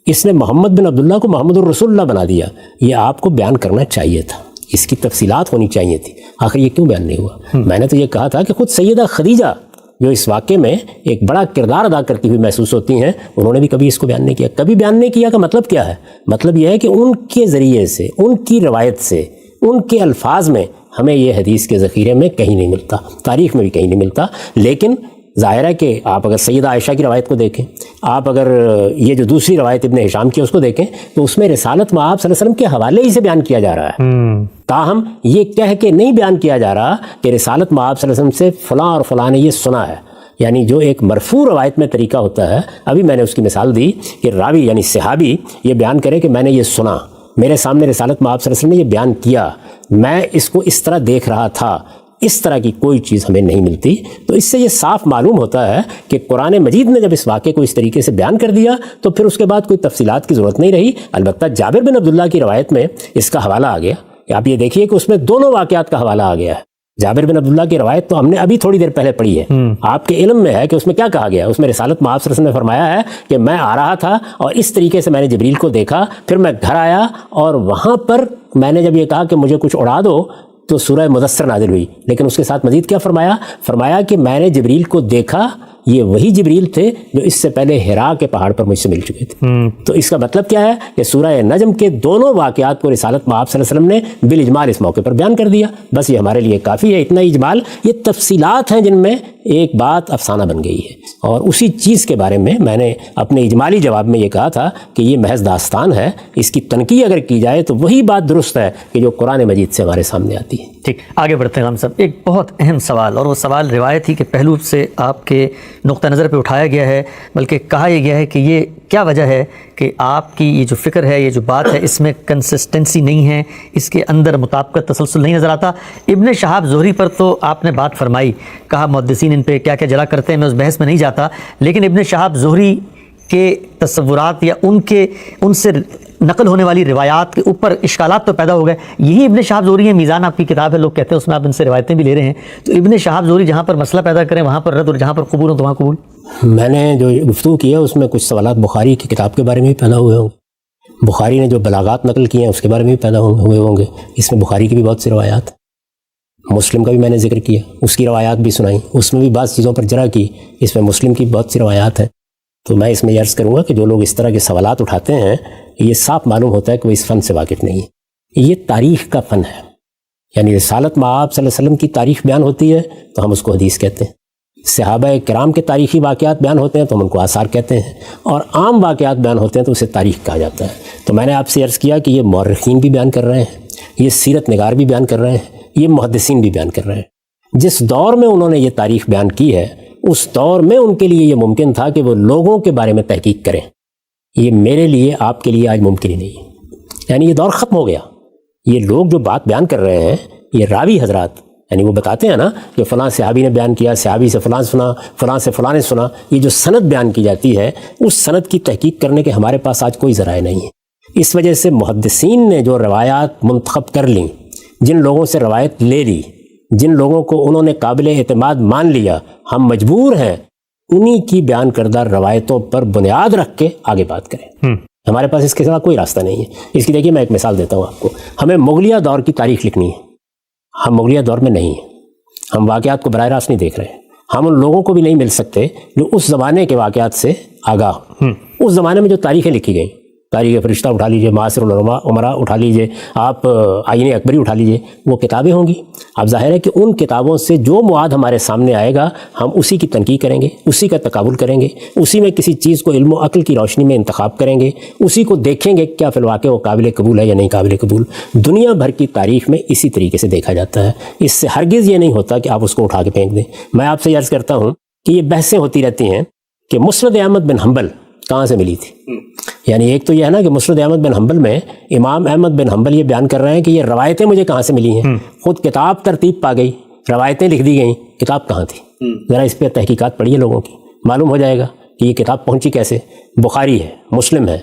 اس نے محمد بن عبداللہ کو محمد الرسول اللہ بنا دیا. یہ آپ کو بیان کرنا چاہیے تھا، اس کی تفصیلات ہونی چاہیے تھی. آخر یہ کیوں بیان نہیں ہوا؟ میں نے تو یہ کہا تھا کہ خود سیدہ خدیجہ جو اس واقعے میں ایک بڑا کردار ادا کرتی ہوئی محسوس ہوتی ہیں، انہوں نے بھی کبھی اس کو بیان نہیں کیا. کبھی بیان نہیں کیا کا مطلب کیا ہے؟ مطلب یہ ہے کہ ان کے ذریعے سے، ان کی روایت سے، ان کے الفاظ میں ہمیں یہ حدیث کے ذخیرے میں کہیں نہیں ملتا، تاریخ میں بھی کہیں نہیں ملتا. لیکن ظاہر ہے کہ آپ اگر سیدہ عائشہ کی روایت کو دیکھیں، آپ اگر یہ جو دوسری روایت ابن ہشام کی اس کو دیکھیں، تو اس میں رسالت مآب صلی اللہ علیہ وسلم کے حوالے ہی سے بیان کیا جا رہا ہے. تاہم یہ کہہ کے نہیں بیان کیا جا رہا کہ رسالت مآب صلی اللہ علیہ وسلم سے فلاں اور فلاں نے یہ سنا ہے. یعنی جو ایک مرفوع روایت میں طریقہ ہوتا ہے، ابھی میں نے اس کی مثال دی کہ راوی یعنی صحابی یہ بیان کرے کہ میں نے یہ سنا، میرے سامنے رسالت مآب صلی اللہ علیہ وسلم نے یہ بیان کیا، میں اس کو اس طرح دیکھ رہا تھا. اس طرح کی کوئی چیز ہمیں نہیں ملتی. تو اس سے یہ صاف معلوم ہوتا ہے کہ قرآن مجید نے جب اس واقعے کو اس طریقے سے بیان کر دیا تو پھر اس کے بعد کوئی تفصیلات کی ضرورت نہیں رہی. البتہ جابر بن عبداللہ کی روایت میں اس کا حوالہ آ گیا. آپ یہ دیکھیے کہ اس میں دونوں واقعات کا حوالہ آ گیا ہے. جابر بن عبداللہ کی روایت تو ہم نے ابھی تھوڑی دیر پہلے پڑھی ہے، آپ کے علم میں ہے کہ اس میں کیا کہا گیا. اس میں رسالت مآب صلی اللہ علیہ وسلم نے فرمایا ہے کہ میں آ رہا تھا اور اس طریقے سے میں نے جبریل کو دیکھا، پھر میں گھر آیا اور وہاں پر میں نے جب یہ کہا کہ مجھے کچھ اڑا دو تو سورہ مدثر نازل ہوئی. لیکن اس کے ساتھ مزید کیا فرمایا کہ میں نے جبریل کو دیکھا، یہ وہی جبریل تھے جو اس سے پہلے ہرا کے پہاڑ پر مجھ سے مل چکے تھے. تو اس کا مطلب کیا ہے کہ سورہ نجم کے دونوں واقعات کو رسالت مآب صلی اللہ علیہ وسلم نے بالاجمال اس موقع پر بیان کر دیا. بس یہ ہمارے لیے کافی ہے. اتنا اجمال، یہ تفصیلات ہیں جن میں ایک بات افسانہ بن گئی ہے. اور اسی چیز کے بارے میں نے اپنے اجمالی جواب میں یہ کہا تھا کہ یہ محض داستان ہے، اس کی تنقیح اگر کی جائے تو وہی بات درست ہے کہ جو قرآن مجید سے ہمارے سامنے آتی ہے. ٹھیک، آگے بڑھتے ہیں. ہم سب ایک بہت اہم سوال، اور وہ سوال روایت ہی کے پہلو سے آپ کے نقطہ نظر پہ اٹھایا گیا ہے، بلکہ کہا یہ گیا ہے کہ یہ کیا وجہ ہے کہ آپ کی یہ جو فکر ہے، یہ جو بات ہے، اس میں کنسسٹنسی نہیں ہے، اس کے اندر مطابقت، تسلسل نہیں نظر آتا. ابن شہاب زہری پر تو آپ نے بات فرمائی، کہا محدثین ان پہ کیا کیا جلا کرتے ہیں، میں اس بحث میں نہیں جاتا. لیکن ابن شہاب زہری کے تصورات یا ان سے نقل ہونے والی روایات کے اوپر اشکالات تو پیدا ہو گئے. یہی ابن شہاب زہری ہے. میزان آپ کی کتاب ہے، لوگ کہتے ہیں اس میں آپ ان سے روایتیں بھی لے رہے ہیں. تو ابن شہاب زہری جہاں پر مسئلہ پیدا کریں وہاں پر رد، اور جہاں پر قبول ہو تو وہاں قبول. میں نے جو گفتگو کیا اس میں کچھ سوالات بخاری کی کتاب کے بارے میں بھی پیدا ہوئے ہوں گے. بخاری نے جو بلاغات نقل کیے ہیں اس کے بارے میں بھی پیدا ہوئے ہوں گے. اس میں بخاری کی بھی بہت سی روایات، مسلم کا بھی میں نے ذکر کیا، اس کی روایات بھی سنائی، اس میں بھی بعض چیزوں پر جرح کی. اس میں مسلم کی بہت سی روایات ہیں. تو میں اس میں یہ عرض کروں گا کہ جو لوگ اس طرح کے سوالات اٹھاتے ہیں یہ صاف معلوم ہوتا ہے کہ وہ اس فن سے واقف نہیں ہے. یہ تاریخ کا فن ہے. یعنی رسالت مآب صلی اللہ علیہ وسلم کی تاریخ بیان ہوتی ہے تو ہم اس کو حدیث کہتے ہیں. صحابہ کرام کے تاریخی واقعات بیان ہوتے ہیں تو ہم ان کو آثار کہتے ہیں، اور عام واقعات بیان ہوتے ہیں تو اسے تاریخ کہا جاتا ہے. تو میں نے آپ سے عرض کیا کہ یہ مورخین بھی بیان کر رہے ہیں، یہ سیرت نگار بھی بیان کر رہے ہیں، یہ محدثین بھی بیان کر رہے ہیں. جس دور میں انہوں نے یہ تاریخ بیان کی ہے اس دور میں ان کے لیے یہ ممکن تھا کہ وہ لوگوں کے بارے میں تحقیق کریں. یہ میرے لیے، آپ کے لیے آج ممکن ہی نہیں ہے. یعنی یہ دور ختم ہو گیا. یہ لوگ جو بات بیان کر رہے ہیں، یہ راوی حضرات، یعنی وہ بتاتے ہیں نا کہ فلاں صحابی نے بیان کیا، صحابی سے فلاں سنا، فلاں سے فلاں نے سنا. یہ جو سند بیان کی جاتی ہے اس سند کی تحقیق کرنے کے ہمارے پاس آج کوئی ذرائع نہیں ہے. اس وجہ سے محدثین نے جو روایات منتخب کر لیں، جن لوگوں سے روایت لے لی، جن لوگوں کو انہوں نے قابل اعتماد مان لیا، ہم مجبور ہیں انہی کی بیان کردہ روایتوں پر بنیاد رکھ کے آگے بات کریں. ہمارے پاس اس کے سوا کوئی راستہ نہیں ہے. اس کی دیکھیے میں ایک مثال دیتا ہوں آپ کو. ہمیں مغلیہ دور کی تاریخ لکھنی ہے. ہم مغلیہ دور میں نہیں ہیں. ہم واقعات کو براہ راست نہیں دیکھ رہے ہیں. ہم ان لوگوں کو بھی نہیں مل سکتے جو اس زمانے کے واقعات سے آگاہ ہوں. اس زمانے میں جو تاریخیں لکھی گئیں، تاریخ فرشتہ اٹھا لیجئے، معاصر العمراء اٹھا لیجئے، آپ آئین اکبری اٹھا لیجئے، وہ کتابیں ہوں گی. اب ظاہر ہے کہ ان کتابوں سے جو مواد ہمارے سامنے آئے گا ہم اسی کی تنقید کریں گے، اسی کا تقابل کریں گے، اسی میں کسی چیز کو علم و عقل کی روشنی میں انتخاب کریں گے، اسی کو دیکھیں گے کیا فی الواقع وہ قابل قبول ہے یا نہیں قابل قبول. دنیا بھر کی تاریخ میں اسی طریقے سے دیکھا جاتا ہے. اس سے ہرگز یہ نہیں ہوتا کہ آپ اس کو اٹھا کے پھینک دیں. میں آپ سے عرض کرتا ہوں کہ یہ بحثیں ہوتی رہتی ہیں کہ مسند احمد بن حنبل کہاں سے ملی تھی. یعنی ایک تو یہ ہے نا کہ مسند احمد بن حنبل میں امام احمد بن حنبل یہ بیان کر رہے ہیں کہ یہ روایتیں مجھے کہاں سے ملی ہیں. خود کتاب ترتیب پا گئی، روایتیں لکھ دی گئیں، کتاب کہاں تھی؟ ذرا اس پہ تحقیقات پڑھیے لوگوں کی، معلوم ہو جائے گا کہ یہ کتاب پہنچی کیسے. بخاری ہے، مسلم ہے،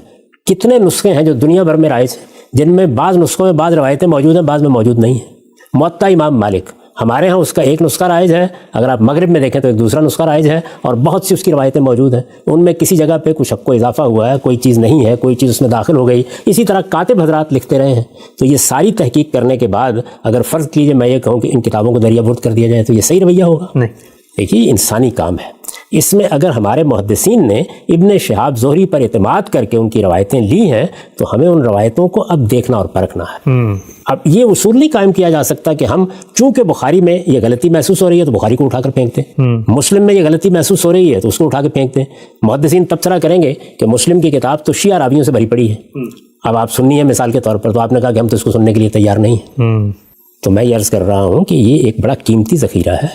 کتنے نسخے ہیں جو دنیا بھر میں رائج ہیں، جن میں بعض نسخوں میں بعض روایتیں موجود ہیں، بعض میں موجود نہیں ہیں. موطا امام مالک، ہمارے ہاں اس کا ایک نسخہ رائج ہے، اگر آپ مغرب میں دیکھیں تو ایک دوسرا نسخہ رائج ہے، اور بہت سی اس کی روایتیں موجود ہیں. ان میں کسی جگہ پہ کچھ کو اضافہ ہوا ہے، کوئی چیز نہیں ہے، کوئی چیز اس میں داخل ہو گئی. اسی طرح کاتب حضرات لکھتے رہے ہیں. تو یہ ساری تحقیق کرنے کے بعد اگر فرض کیجئے میں یہ کہوں کہ ان کتابوں کو دریا برد کر دیا جائے تو یہ صحیح رویہ ہوگا؟ نہیں. دیکھیے یہ انسانی کام ہے. اس میں اگر ہمارے محدثین نے ابن شہاب زہری پر اعتماد کر کے ان کی روایتیں لی ہیں تو ہمیں ان روایتوں کو اب دیکھنا اور پرکھنا ہے. اب یہ اصول نہیں قائم کیا جا سکتا کہ ہم چونکہ بخاری میں یہ غلطی محسوس ہو رہی ہے تو بخاری کو اٹھا کر پھینکتے ہیں، مسلم میں یہ غلطی محسوس ہو رہی ہے تو اس کو اٹھا کے پھینکتے ہیں. محدثین تبصرہ کریں گے کہ مسلم کی کتاب تو شیعہ راویوں سے بھری پڑی ہے. اب آپ سننی ہے مثال کے طور پر، تو آپ نے کہا کہ ہم تو اس کو سننے کے لیے تیار نہیں ہیں. تو میں یہ عرض کر رہا ہوں کہ یہ ایک بڑا قیمتی ذخیرہ ہے.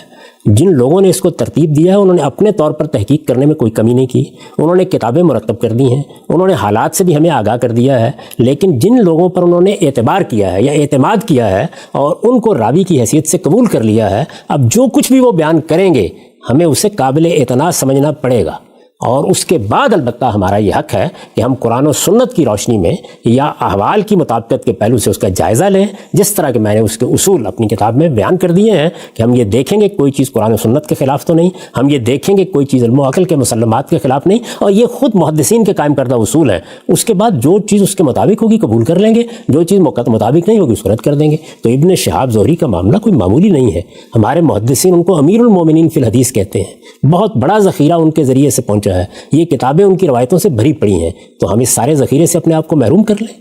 جن لوگوں نے اس کو ترتیب دیا ہے انہوں نے اپنے طور پر تحقیق کرنے میں کوئی کمی نہیں کی. انہوں نے کتابیں مرتب کر دی ہیں، انہوں نے حالات سے بھی ہمیں آگاہ کر دیا ہے. لیکن جن لوگوں پر انہوں نے اعتبار کیا ہے یا اعتماد کیا ہے اور ان کو راوی کی حیثیت سے قبول کر لیا ہے، اب جو کچھ بھی وہ بیان کریں گے ہمیں اسے قابل اعتماد سمجھنا پڑے گا. اور اس کے بعد البتہ ہمارا یہ حق ہے کہ ہم قرآن و سنت کی روشنی میں یا احوال کی مطابقت کے پہلو سے اس کا جائزہ لیں، جس طرح کہ میں نے اس کے اصول اپنی کتاب میں بیان کر دیے ہیں کہ ہم یہ دیکھیں گے کوئی چیز قرآن و سنت کے خلاف تو نہیں، ہم یہ دیکھیں گے کوئی چیز علم و عقل کے مسلمات کے خلاف نہیں، اور یہ خود محدثین کے قائم کردہ اصول ہیں. اس کے بعد جو چیز اس کے مطابق ہوگی قبول کر لیں گے، جو چیز مطابق نہیں ہوگی اس کو رد کر دیں گے. تو ابن شہاب زہری کا معاملہ کوئی معمولی نہیں ہے. ہمارے محدثین ان کو امیر المومنین فی الحدیث کہتے ہیں. بہت بڑا ذخیرہ ان کے ذریعے سے پہنچا ہے. یہ کتابیں ان کی روایتوں سے بھری پڑی ہیں. تو ہم اس سارے ذخیرے سے اپنے آپ کو محروم کر لیں.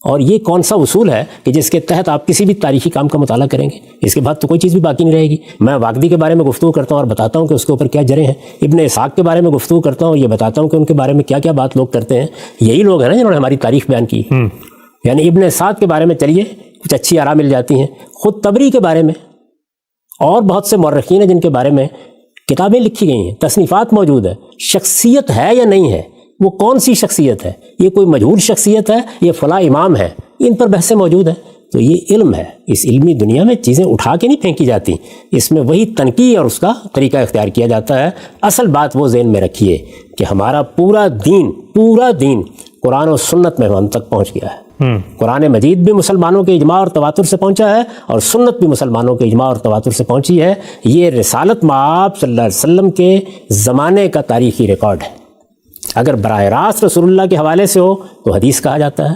اور یہ کون سا اصول ہے کہ جس کے تحت آپ کسی بھی تاریخی کام کا مطالعہ کریں گے؟ اس کے بعد تو کوئی چیز بھی باقی نہیں رہے گی. میں واقدی کے بارے میں گفتگو کرتا ہوں اور بتاتا ہوں کہ اس کے اوپر کیا جریں ہیں. ابن اسحاق کے بارے میں گفتگو کرتا ہوں اور یہ بتاتا ہوں کہ ان کے بارے میں کیا کیا بات لوگ کرتے ہیں. یہی لوگ ہیں نا جنہوں نے ہماری تاریخ بیان کی. یعنی ابن اسحاق کے بارے میں چلیے کچھ اچھی آراء مل جاتی ہیں. خود طبری کے بارے میں اور بہت سے مورخین ہیں جن کے بارے میں کتابیں لکھی گئی ہیں، تصنیفات موجود ہیں. شخصیت ہے یا نہیں ہے، وہ کون سی شخصیت ہے، یہ کوئی مجہول شخصیت ہے، یہ فلاں امام ہے، ان پر بحثیں موجود ہیں. تو یہ علم ہے. اس علمی دنیا میں چیزیں اٹھا کے نہیں پھینکی جاتی، اس میں وہی تنقیح اور اس کا طریقہ اختیار کیا جاتا ہے. اصل بات وہ ذہن میں رکھیے کہ ہمارا پورا دین قرآن و سنت میں ہم تک پہنچ گیا ہے. قرآن مجید بھی مسلمانوں کے اجماع اور تواتر سے پہنچا ہے، اور سنت بھی مسلمانوں کے اجماع اور تواتر سے پہنچی ہے. یہ رسالت مآب صلی اللہ علیہ وسلم کے زمانے کا تاریخی ریکارڈ ہے. اگر براہ راست رسول اللہ کے حوالے سے ہو تو حدیث کہا جاتا ہے،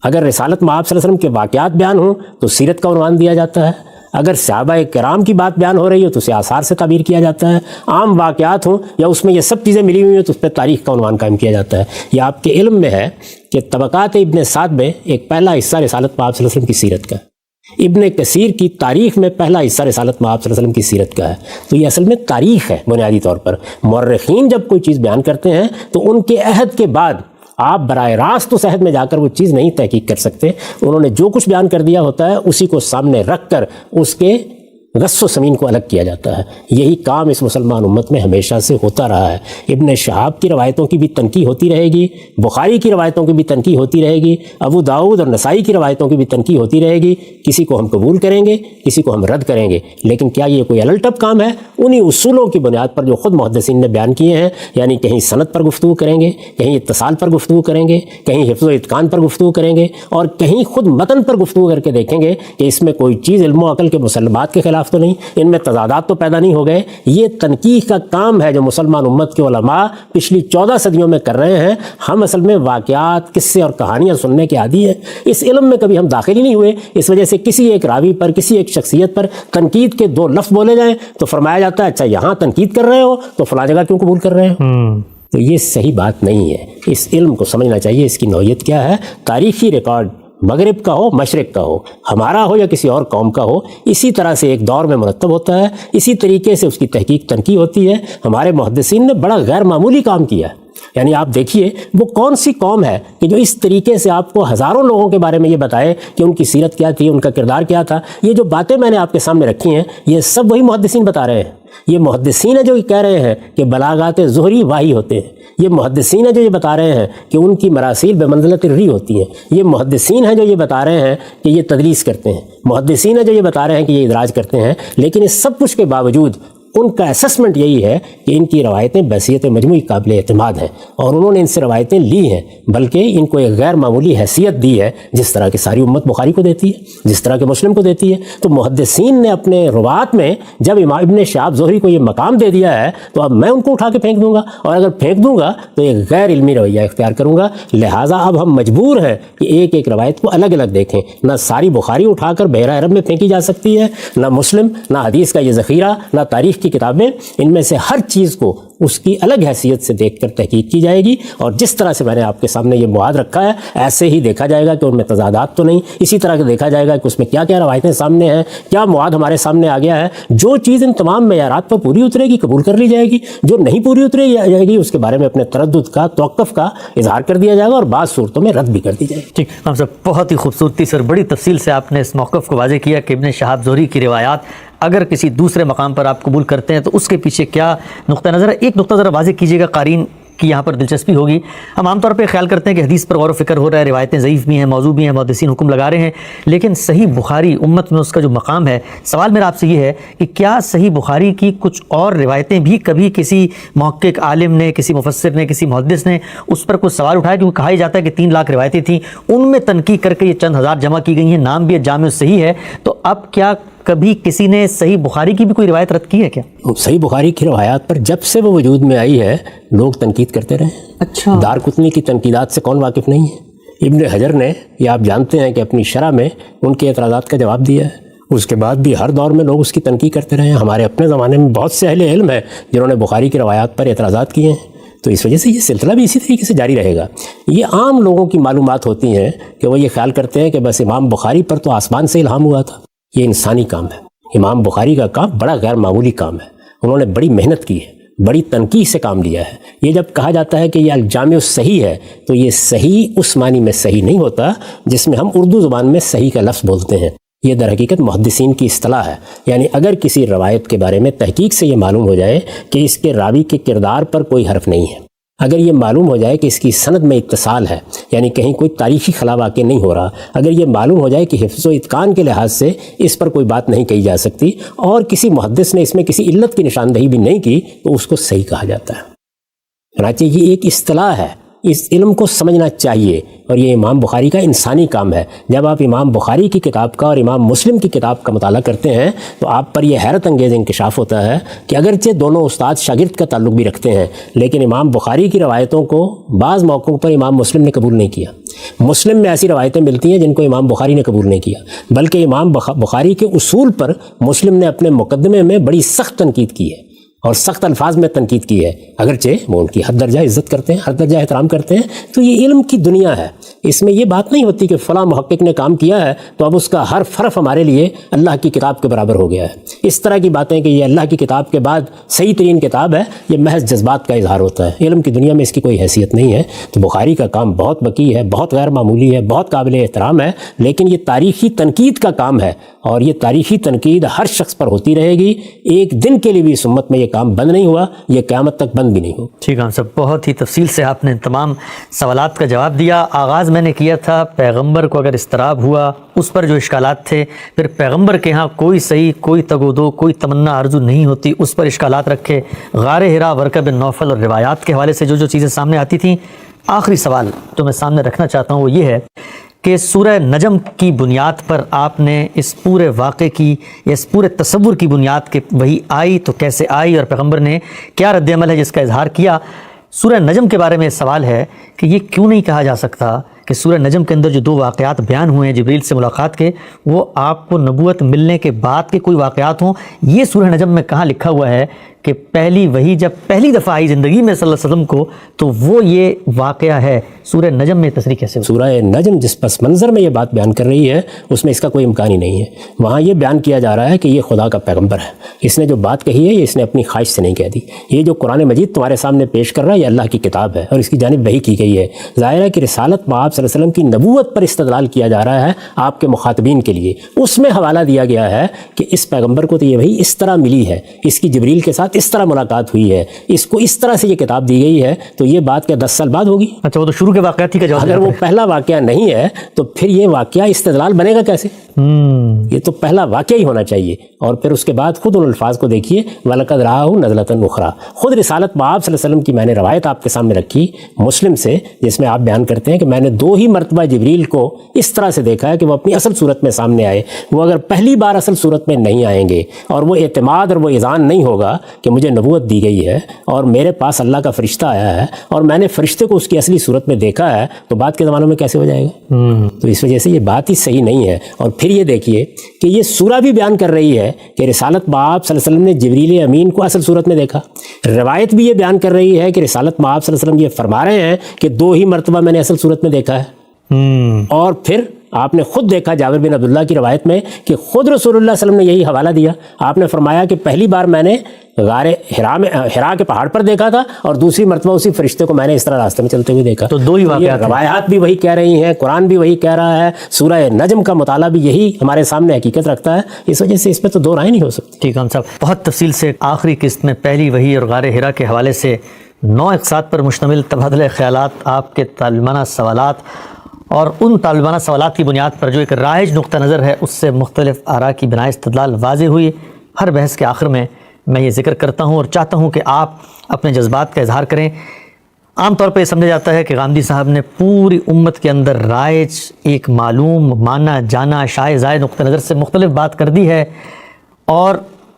اگر رسالت مآب صلی اللہ علیہ وسلم کے واقعات بیان ہوں تو سیرت کا عنوان دیا جاتا ہے، اگر صحابہ کرام کی بات بیان ہو رہی ہو تو اسے آثار سے تعبیر کیا جاتا ہے، عام واقعات ہوں یا اس میں یہ سب چیزیں ملی ہوئی ہیں تو اس پہ تاریخ کا عنوان قائم کیا جاتا ہے. یہ آپ کے علم میں ہے کہ طبقات ابن سعد میں ایک پہلا حصہ رسالت مآب صلی اللہ علیہ وسلم کی سیرت کا ہے. ابن کثیر کی تاریخ میں پہلا حصہ رسالت مآب صلی اللہ علیہ وسلم کی سیرت کا ہے. تو یہ اصل میں تاریخ ہے بنیادی طور پر. مورخین جب کوئی چیز بیان کرتے ہیں تو ان کے عہد کے بعد آپ براہ راست اس عہد میں جا کر وہ چیز نہیں تحقیق کر سکتے. انہوں نے جو کچھ بیان کر دیا ہوتا ہے اسی کو سامنے رکھ کر اس کے غص و سمین کو الگ کیا جاتا ہے. یہی کام اس مسلمان امت میں ہمیشہ سے ہوتا رہا ہے. ابن شہاب کی روایتوں کی بھی تنقیح ہوتی رہے گی، بخاری کی روایتوں کی بھی تنقیح ہوتی رہے گی، ابو داؤد اور نسائی کی روایتوں کی بھی تنقیح ہوتی رہے گی. کسی کو ہم قبول کریں گے، کسی کو ہم رد کریں گے، لیکن کیا یہ کوئی الٹپ کام ہے؟ انہی اصولوں کی بنیاد پر جو خود محدثین نے بیان کیے ہیں، یعنی کہیں سند پر گفتگو کریں گے، کہیں اتصال پر گفتگو کریں گے، کہیں حفظ و اتقان پر گفتگو کریں گے، اور کہیں خود متن پر گفتگو کر کے دیکھیں گے کہ اس میں کوئی چیز علم و عقل کے مسلمات کے خلاف تو نہیں، ان میں تضادات تو پیدا نہیں ہو گئے. یہ تنقیح کا کام ہے جو مسلمان امت کے علماء پچھلی 14 صدیوں میں کر رہے ہیں. ہم اصل میں واقعات، قصے اور کہانیاں سننے کے عادی ہیں. اس علم میں کبھی ہم داخل ہی نہیں ہوئے. اس وجہ سے کسی ایک راوی پر، کسی ایک شخصیت پر تنقید کے 2 لفظ بولے جائیں تو فرمایا جاتا ہے اچھا یہاں تنقید کر رہے ہو تو فلاں جگہ کیوں قبول کر رہے ہو؟ تو یہ صحیح بات نہیں ہے. اس علم کو سمجھنا چاہیے اس کی نوعیت کیا ہے. تاریخی ریکارڈ مغرب کا ہو، مشرق کا ہو، ہمارا ہو یا کسی اور قوم کا ہو، اسی طرح سے ایک دور میں مرتب ہوتا ہے، اسی طریقے سے اس کی تحقیق تنقیح ہوتی ہے. ہمارے محدثین نے بڑا غیر معمولی کام کیا ہے. یعنی آپ دیکھیے وہ کون سی قوم ہے کہ جو اس طریقے سے آپ کو ہزاروں لوگوں کے بارے میں یہ بتائے کہ ان کی سیرت کیا تھی، ان کا کردار کیا تھا. یہ جو باتیں میں نے آپ کے سامنے رکھی ہیں یہ سب وہی محدثین بتا رہے ہیں. یہ محدثین ہیں جو یہ کہہ رہے ہیں کہ بلاغات ظہری واہی ہوتے ہیں. یہ محدثین ہیں جو یہ بتا رہے ہیں کہ ان کی مراسیل بمنزلت الری ہوتی ہیں. یہ محدثین ہیں جو یہ بتا رہے ہیں کہ یہ تدریس کرتے ہیں. محدثین ہیں جو یہ بتا رہے ہیں کہ یہ ادراج کرتے ہیں. لیکن اس سب کچھ کے باوجود ان کا اسسمنٹ یہی ہے کہ ان کی روایتیں بحیثیت مجموعی قابل اعتماد ہیں، اور انہوں نے ان سے روایتیں لی ہیں، بلکہ ان کو ایک غیر معمولی حیثیت دی ہے جس طرح کی ساری امت بخاری کو دیتی ہے، جس طرح کے مسلم کو دیتی ہے. تو محدثین نے اپنے روات میں جب امام ابن شہاب زہری کو یہ مقام دے دیا ہے تو اب میں ان کو اٹھا کے پھینک دوں گا، اور اگر پھینک دوں گا تو ایک غیر علمی رویہ اختیار کروں گا. لہٰذا اب ہم مجبور ہیں کہ ایک ایک روایت کو الگ الگ دیکھیں. نہ ساری بخاری اٹھا کر بحیرہ عرب میں پھینکی جا سکتی ہے، نہ مسلم، نہ حدیث کا یہ ذخیرہ، نہ تاریخ کی کتابیں. ان میں سے ہر چیز کو اس کی الگ حیثیت سے دیکھ کر تحقیق کی جائے گی، اور جس طرح سے میں نے آپ کے سامنے یہ معاد رکھا ہے ایسے ہی دیکھا جائے گا کہ ان میں تضادات تو نہیں. اسی طرح کے دیکھا جائے گا کہ اس میں کیا کیا روایتیں سامنے ہیں، کیا معاد ہمارے سامنے آ گیا ہے. جو چیز ان تمام معیارات پر پوری اترے گی قبول کر لی جائے گی، جو نہیں پوری اترے جائے گی اس کے بارے میں اپنے تردد کا، توقف کا اظہار کر دیا جائے گا، اور بعض صورتوں میں رد بھی کر دی جائے گی. ٹھیک، ہم سب بہت ہی خوبصورتی سے اور بڑی تفصیل سے آپ نے اس موقف کو واضح کیا کہ ابن شہاب زہری کی روایات اگر کسی دوسرے مقام پر آپ قبول کرتے ہیں تو اس کے پیچھے کیا نقطہ نظر ہے. ایک نقطہ ذرا واضح کیجیے گا، قارئین کی یہاں پر دلچسپی ہوگی. ہم عام طور پہ خیال کرتے ہیں کہ حدیث پر غور و فکر ہو رہا ہے، روایتیں ضعیف بھی ہیں، موضوع بھی ہیں، محدثین حکم لگا رہے ہیں، لیکن صحیح بخاری امت میں اس کا جو مقام ہے، سوال میرا آپ سے یہ ہے کہ کیا صحیح بخاری کی کچھ اور روایتیں بھی کبھی کسی محقق عالم نے، کسی مفسر نے، کسی محدث نے اس پر کوئی سوال اٹھایا؟ کیونکہ کہا ہی جاتا ہے کہ 3 لاکھ روایتیں تھیں، ان میں تنقیح کر کے یہ چند ہزار جمع کی گئی ہیں، نام بھی جامع صحیح ہے. تو اب کیا کبھی کسی نے صحیح بخاری کی بھی کوئی روایت رد کی ہے کیا؟ صحیح بخاری کی روایات پر جب سے وہ وجود میں آئی ہے لوگ تنقید کرتے رہے. اچھا، دارقطنی کی تنقیدات سے کون واقف نہیں ہے؟ ابن حجر نے، یہ آپ جانتے ہیں کہ اپنی شرح میں ان کے اعتراضات کا جواب دیا ہے. اس کے بعد بھی ہر دور میں لوگ اس کی تنقید کرتے رہے ہیں. ہمارے اپنے زمانے میں بہت سے اہل علم ہیں جنہوں نے بخاری کی روایات پر اعتراضات کیے ہیں. تو اس وجہ سے یہ سلسلہ بھی اسی طریقے سے جاری رہے گا. یہ عام لوگوں کی معلومات ہوتی ہیں کہ وہ یہ خیال کرتے ہیں کہ بس امام بخاری پر تو آسمان سے الہام ہوا تھا. یہ انسانی کام ہے. امام بخاری کا کام بڑا غیر معمولی کام ہے. انہوں نے بڑی محنت کی ہے، بڑی تنقیح سے کام لیا ہے. یہ جب کہا جاتا ہے کہ یہ الجامع صحیح ہے تو یہ صحیح اس معنی میں صحیح نہیں ہوتا جس میں ہم اردو زبان میں صحیح کا لفظ بولتے ہیں. یہ در حقیقت محدثین کی اصطلاح ہے. یعنی اگر کسی روایت کے بارے میں تحقیق سے یہ معلوم ہو جائے کہ اس کے راوی کے کردار پر کوئی حرف نہیں ہے، اگر یہ معلوم ہو جائے کہ اس کی سند میں اتصال ہے، یعنی کہیں کوئی تاریخی خلا واقع نہیں ہو رہا، اگر یہ معلوم ہو جائے کہ حفظ و اتقان کے لحاظ سے اس پر کوئی بات نہیں کہی جا سکتی اور کسی محدث نے اس میں کسی علت کی نشاندہی بھی نہیں کی، تو اس کو صحیح کہا جاتا ہے۔ چنانچہ یہ ایک اصطلاح ہے، اس علم کو سمجھنا چاہیے، اور یہ امام بخاری کا انسانی کام ہے۔ جب آپ امام بخاری کی کتاب کا اور امام مسلم کی کتاب کا مطالعہ کرتے ہیں تو آپ پر یہ حیرت انگیز انکشاف ہوتا ہے کہ اگرچہ دونوں استاد شاگرد کا تعلق بھی رکھتے ہیں، لیکن امام بخاری کی روایتوں کو بعض موقعوں پر امام مسلم نے قبول نہیں کیا۔ مسلم میں ایسی روایتیں ملتی ہیں جن کو امام بخاری نے قبول نہیں کیا، بلکہ امام بخاری کے اصول پر مسلم نے اپنے مقدمے میں بڑی سخت تنقید کی ہے اور سخت الفاظ میں تنقید کی ہے، اگرچہ وہ ان کی حد درجہ عزت کرتے ہیں، ہر درجہ احترام کرتے ہیں۔ تو یہ علم کی دنیا ہے، اس میں یہ بات نہیں ہوتی کہ فلاں محقق نے کام کیا ہے تو اب اس کا ہر حرف ہمارے لیے اللہ کی کتاب کے برابر ہو گیا ہے۔ اس طرح کی باتیں کہ یہ اللہ کی کتاب کے بعد صحیح ترین کتاب ہے، یہ محض جذبات کا اظہار ہوتا ہے، علم کی دنیا میں اس کی کوئی حیثیت نہیں ہے۔ تو بخاری کا کام بہت وسیع ہے، بہت غیر معمولی ہے، بہت قابل احترام ہے، لیکن یہ تاریخی تنقید کا کام ہے، اور یہ تاریخی تنقید ہر شخص پر ہوتی رہے گی۔ ایک دن کے لیے بھی اس امت میں یہ کام بند نہیں ہوا، یہ قیامت تک بند بھی نہیں ہو۔ ٹھیک ہے صاحب، بہت ہی تفصیل سے آپ نے تمام سوالات کا جواب دیا۔ آغاز میں نے کیا تھا پیغمبر کو اگر اضطراب ہوا، اس پر جو اشکالات تھے، پھر پیغمبر کے ہاں کوئی صحیح، کوئی تگ و دو، کوئی تمنا آرزو نہیں ہوتی، اس پر اشکالات رکھے، غار حرا، ورقہ بن نوفل اور روایات کے حوالے سے جو چیزیں سامنے آتی تھیں۔ آخری سوال جو میں سامنے رکھنا چاہتا ہوں وہ یہ ہے کہ سورہ نجم کی بنیاد پر آپ نے اس پورے واقعے کی یا اس پورے تصور کی بنیاد کہ وہی آئی تو کیسے آئی اور پیغمبر نے کیا رد عمل ہے جس کا اظہار کیا۔ سورہ نجم کے بارے میں سوال ہے کہ یہ کیوں نہیں کہا جا سکتا کہ سورہ نجم کے اندر جو 2 واقعات بیان ہوئے ہیں جبریل سے ملاقات کے، وہ آپ کو نبوت ملنے کے بعد کے کوئی واقعات ہوں؟ یہ سورہ نجم میں کہاں لکھا ہوا ہے کہ پہلی وحی جب پہلی دفعہ آئی زندگی میں صلی اللہ علیہ وسلم کو تو وہ یہ واقعہ ہے؟ سورہ نجم میں تصریح کیسے ہوئی؟ سورہ نجم جس پس منظر میں یہ بات بیان کر رہی ہے اس میں اس کا کوئی امکان ہی نہیں ہے۔ وہاں یہ بیان کیا جا رہا ہے کہ یہ خدا کا پیغمبر ہے، اس نے جو بات کہی ہے یہ اس نے اپنی خواہش سے نہیں کہہ دی۔ یہ جو قرآن مجید تمہارے سامنے پیش کر رہا ہے یہ اللہ کی کتاب ہے اور اس کی جانب وحی کی گئی ہے۔ ظاہر ہے کہ رسالت میں آپ صلی اللہ علیہ وسلم کی نبوت پر استدلال کیا جا رہا ہے آپ کے مخاطبین کے لیے۔ اس میں حوالہ دیا گیا ہے کہ اس پیغمبر کو تو یہ وحی اس طرح ملی ہے، اس کی جبریل کے ساتھ اس طرح ملاقات ہوئی ہے، اس کو اس طرح سے یہ کتاب دی گئی ہے۔ تو یہ بات کیا 10 سال بعد ہوگی؟ اچھا، وہ تو شروع کے واقعات ہی کا جواب۔ اگر وہ پہلا واقعہ نہیں ہے تو پھر یہ واقعہ استدلال بنے گا کیسے؟ یہ تو پہلا واقعہ ہی ہونا چاہیے۔ اور پھر اس کے بعد خود ان الفاظ کو دیکھیے، وَلَقَدْ رَآهُ نَزْلَةً أُخْرَىٰ۔ خود رسالت بآب صلی اللہ علیہ وسلم کی میں نے روایت آپ کے سامنے رکھی مسلم سے، جس میں آپ بیان کرتے ہیں کہ میں نے 2 ہی مرتبہ جبریل کو اس طرح سے دیکھا ہے کہ وہ اپنی اصل صورت میں سامنے آئے۔ وہ اگر پہلی بار اصل صورت میں نہیں آئیں گے اور وہ اعتماد اور وہ اذعان نہیں ہوگا کہ مجھے نبوت دی گئی ہے اور میرے پاس اللہ کا فرشتہ آیا ہے اور میں نے فرشتے کو اس کی اصلی صورت میں دیکھا ہے، تو بعد کے زمانوں میں کیسے ہو جائے گا؟ تو اس وجہ سے یہ بات ہی صحیح نہیں ہے۔ اور پھر یہ دیکھیے کہ یہ سورہ بھی بیان کر رہی ہے کہ رسالت بآب صلی اللہ علیہ وسلم نے جبریل امین کو اصل صورت میں دیکھا۔ روایت بھی یہ بیان کر رہی ہے کہ رسالت بآب صلی اللہ علیہ وسلم یہ فرما رہے ہیں کہ 2 ہی مرتبہ میں نے اصل صورت میں دیکھا ہے۔ اور پھر آپ نے خود دیکھا جابر بن عبداللہ کی روایت میں کہ خود رسول اللہ صلی اللہ علیہ وسلم نے یہی حوالہ دیا۔ آپ نے فرمایا کہ پہلی بار میں نے غار حرا کے پہاڑ پر دیکھا تھا اور دوسری مرتبہ اسی فرشتے کو میں نے اس طرح راستے میں چلتے ہوئے دیکھا۔ تو 2 ہی واقعات، روایات بھی وہی کہہ رہی ہیں، قرآن بھی وہی کہہ رہا ہے، سورہ نجم کا مطالعہ بھی یہی ہمارے سامنے حقیقت رکھتا ہے۔ اس وجہ سے اس پہ تو 2 رائے نہیں ہو سکتی۔ ٹھیک ہے صاحب، بہت تفصیل سے آخری قسط میں پہلی وحی اور غار حرا کے حوالے سے 9 اقساط پر مشتمل تبادلہ خیالات، آپ کے طالبانہ سوالات اور ان طالبانہ سوالات کی بنیاد پر جو ایک رائج نقطہ نظر ہے اس سے مختلف آراء کی بنائے استدلال واضح ہوئی۔ ہر بحث کے آخر میں یہ ذکر کرتا ہوں اور چاہتا ہوں کہ آپ اپنے جذبات کا اظہار کریں۔ عام طور پہ یہ سمجھا جاتا ہے کہ غامدی صاحب نے پوری امت کے اندر رائج، ایک معلوم، مانا جانا، شائع زائد نقطہ نظر سے مختلف بات کر دی ہے، اور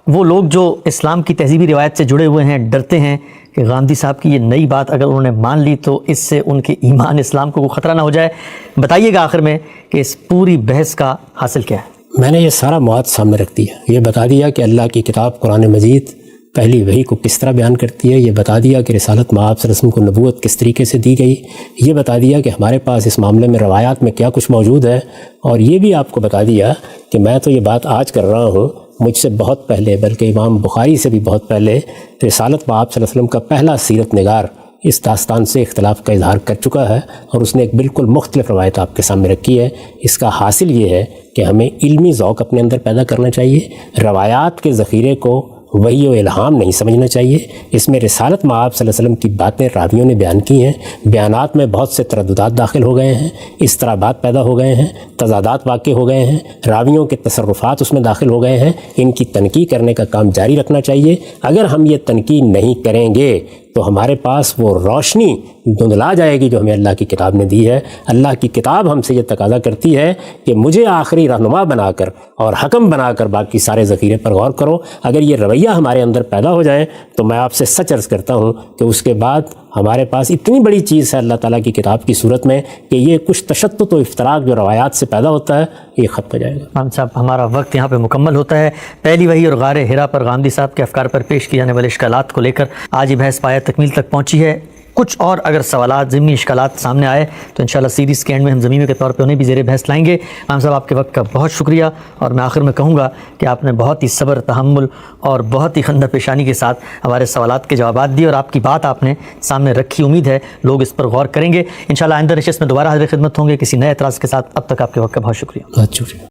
وہ لوگ جو اسلام کی تہذیبی روایت سے جڑے ہوئے ہیں ڈرتے ہیں کہ غامدی صاحب کی یہ نئی بات اگر انہوں نے مان لی تو اس سے ان کے ایمان اسلام کو کوئی خطرہ نہ ہو جائے۔ بتائیے گا آخر میں کہ اس پوری بحث کا حاصل کیا ہے؟ میں نے یہ سارا مواد سامنے رکھ دیا، یہ بتا دیا کہ اللہ کی کتاب قرآن مجید پہلی وحی کو کس طرح بیان کرتی ہے، یہ بتا دیا کہ رسالت مآب صلی اللہ علیہ وسلم کو نبوت کس طریقے سے دی گئی، یہ بتا دیا کہ ہمارے پاس اس معاملے میں روایات میں کیا کچھ موجود ہے، اور یہ بھی آپ کو بتا دیا کہ میں تو یہ بات آج کر رہا ہوں، مجھ سے بہت پہلے بلکہ امام بخاری سے بھی بہت پہلے رسالت مآب صلی اللہ علیہ وسلم کا پہلا سیرت نگار اس داستان سے اختلاف کا اظہار کر چکا ہے، اور اس نے ایک بالکل مختلف روایت آپ کے سامنے رکھی ہے۔ اس کا حاصل یہ ہے کہ ہمیں علمی ذوق اپنے اندر پیدا کرنا چاہیے، روایات کے ذخیرے کو وحی و الہام نہیں سمجھنا چاہیے. اس میں رسالت مآب صلی اللہ علیہ وسلم کی باتیں راویوں نے بیان کی ہیں. بیانات میں بہت سے ترددات داخل ہو گئے ہیں، اضطرابات پیدا ہو گئے ہیں، تضادات واقع ہو گئے ہیں، راویوں کے تصرفات اس میں داخل ہو گئے ہیں. ان کی تنقیح کرنے کا کام جاری رکھنا چاہیے. اگر ہم یہ تنقیح نہیں کریں گے تو ہمارے پاس وہ روشنی دھندلا جائے گی جو ہمیں اللہ کی کتاب نے دی ہے. اللہ کی کتاب ہم سے یہ تقاضا کرتی ہے کہ مجھے آخری رہنما بنا کر اور حکم بنا کر باقی سارے ذخیرے پر غور کرو. اگر یہ رویہ ہمارے اندر پیدا ہو جائے تو میں آپ سے سچ عرض کرتا ہوں کہ اس کے بعد ہمارے پاس اتنی بڑی چیز ہے اللہ تعالیٰ کی کتاب کی صورت میں کہ یہ کچھ تشدد و افتراق جو روایات سے پیدا ہوتا ہے یہ ختم ہو جائے گا. امام صاحب ہمارا وقت یہاں پہ مکمل ہوتا ہے. پہلی وحی اور غار ہرا پر غامدی صاحب کے افکار پر پیش کیے جانے والے اشکالات کو لے کر آج یہ بحث پایہ تکمیل تک پہنچی ہے. کچھ اور اگر سوالات ضمنی اشکالات سامنے آئے تو انشاءاللہ سیریز کے اینڈ میں ہم ضمیمے کے طور پہ انہیں بھی زیر بحث لائیں گے. امام صاحب آپ کے وقت کا بہت شکریہ، اور میں آخر میں کہوں گا کہ آپ نے بہت ہی صبر، تحمل اور بہت ہی خندہ پیشانی کے ساتھ ہمارے سوالات کے جوابات دیے، اور آپ کی بات آپ نے سامنے رکھی. امید ہے لوگ اس پر غور کریں گے. انشاءاللہ آئندہ نشست میں دوبارہ حاضر خدمت ہوں گے کسی نئے اعتراض کے ساتھ. اب تک آپ کے وقت کا بہت شکریہ. بہت شکریہ.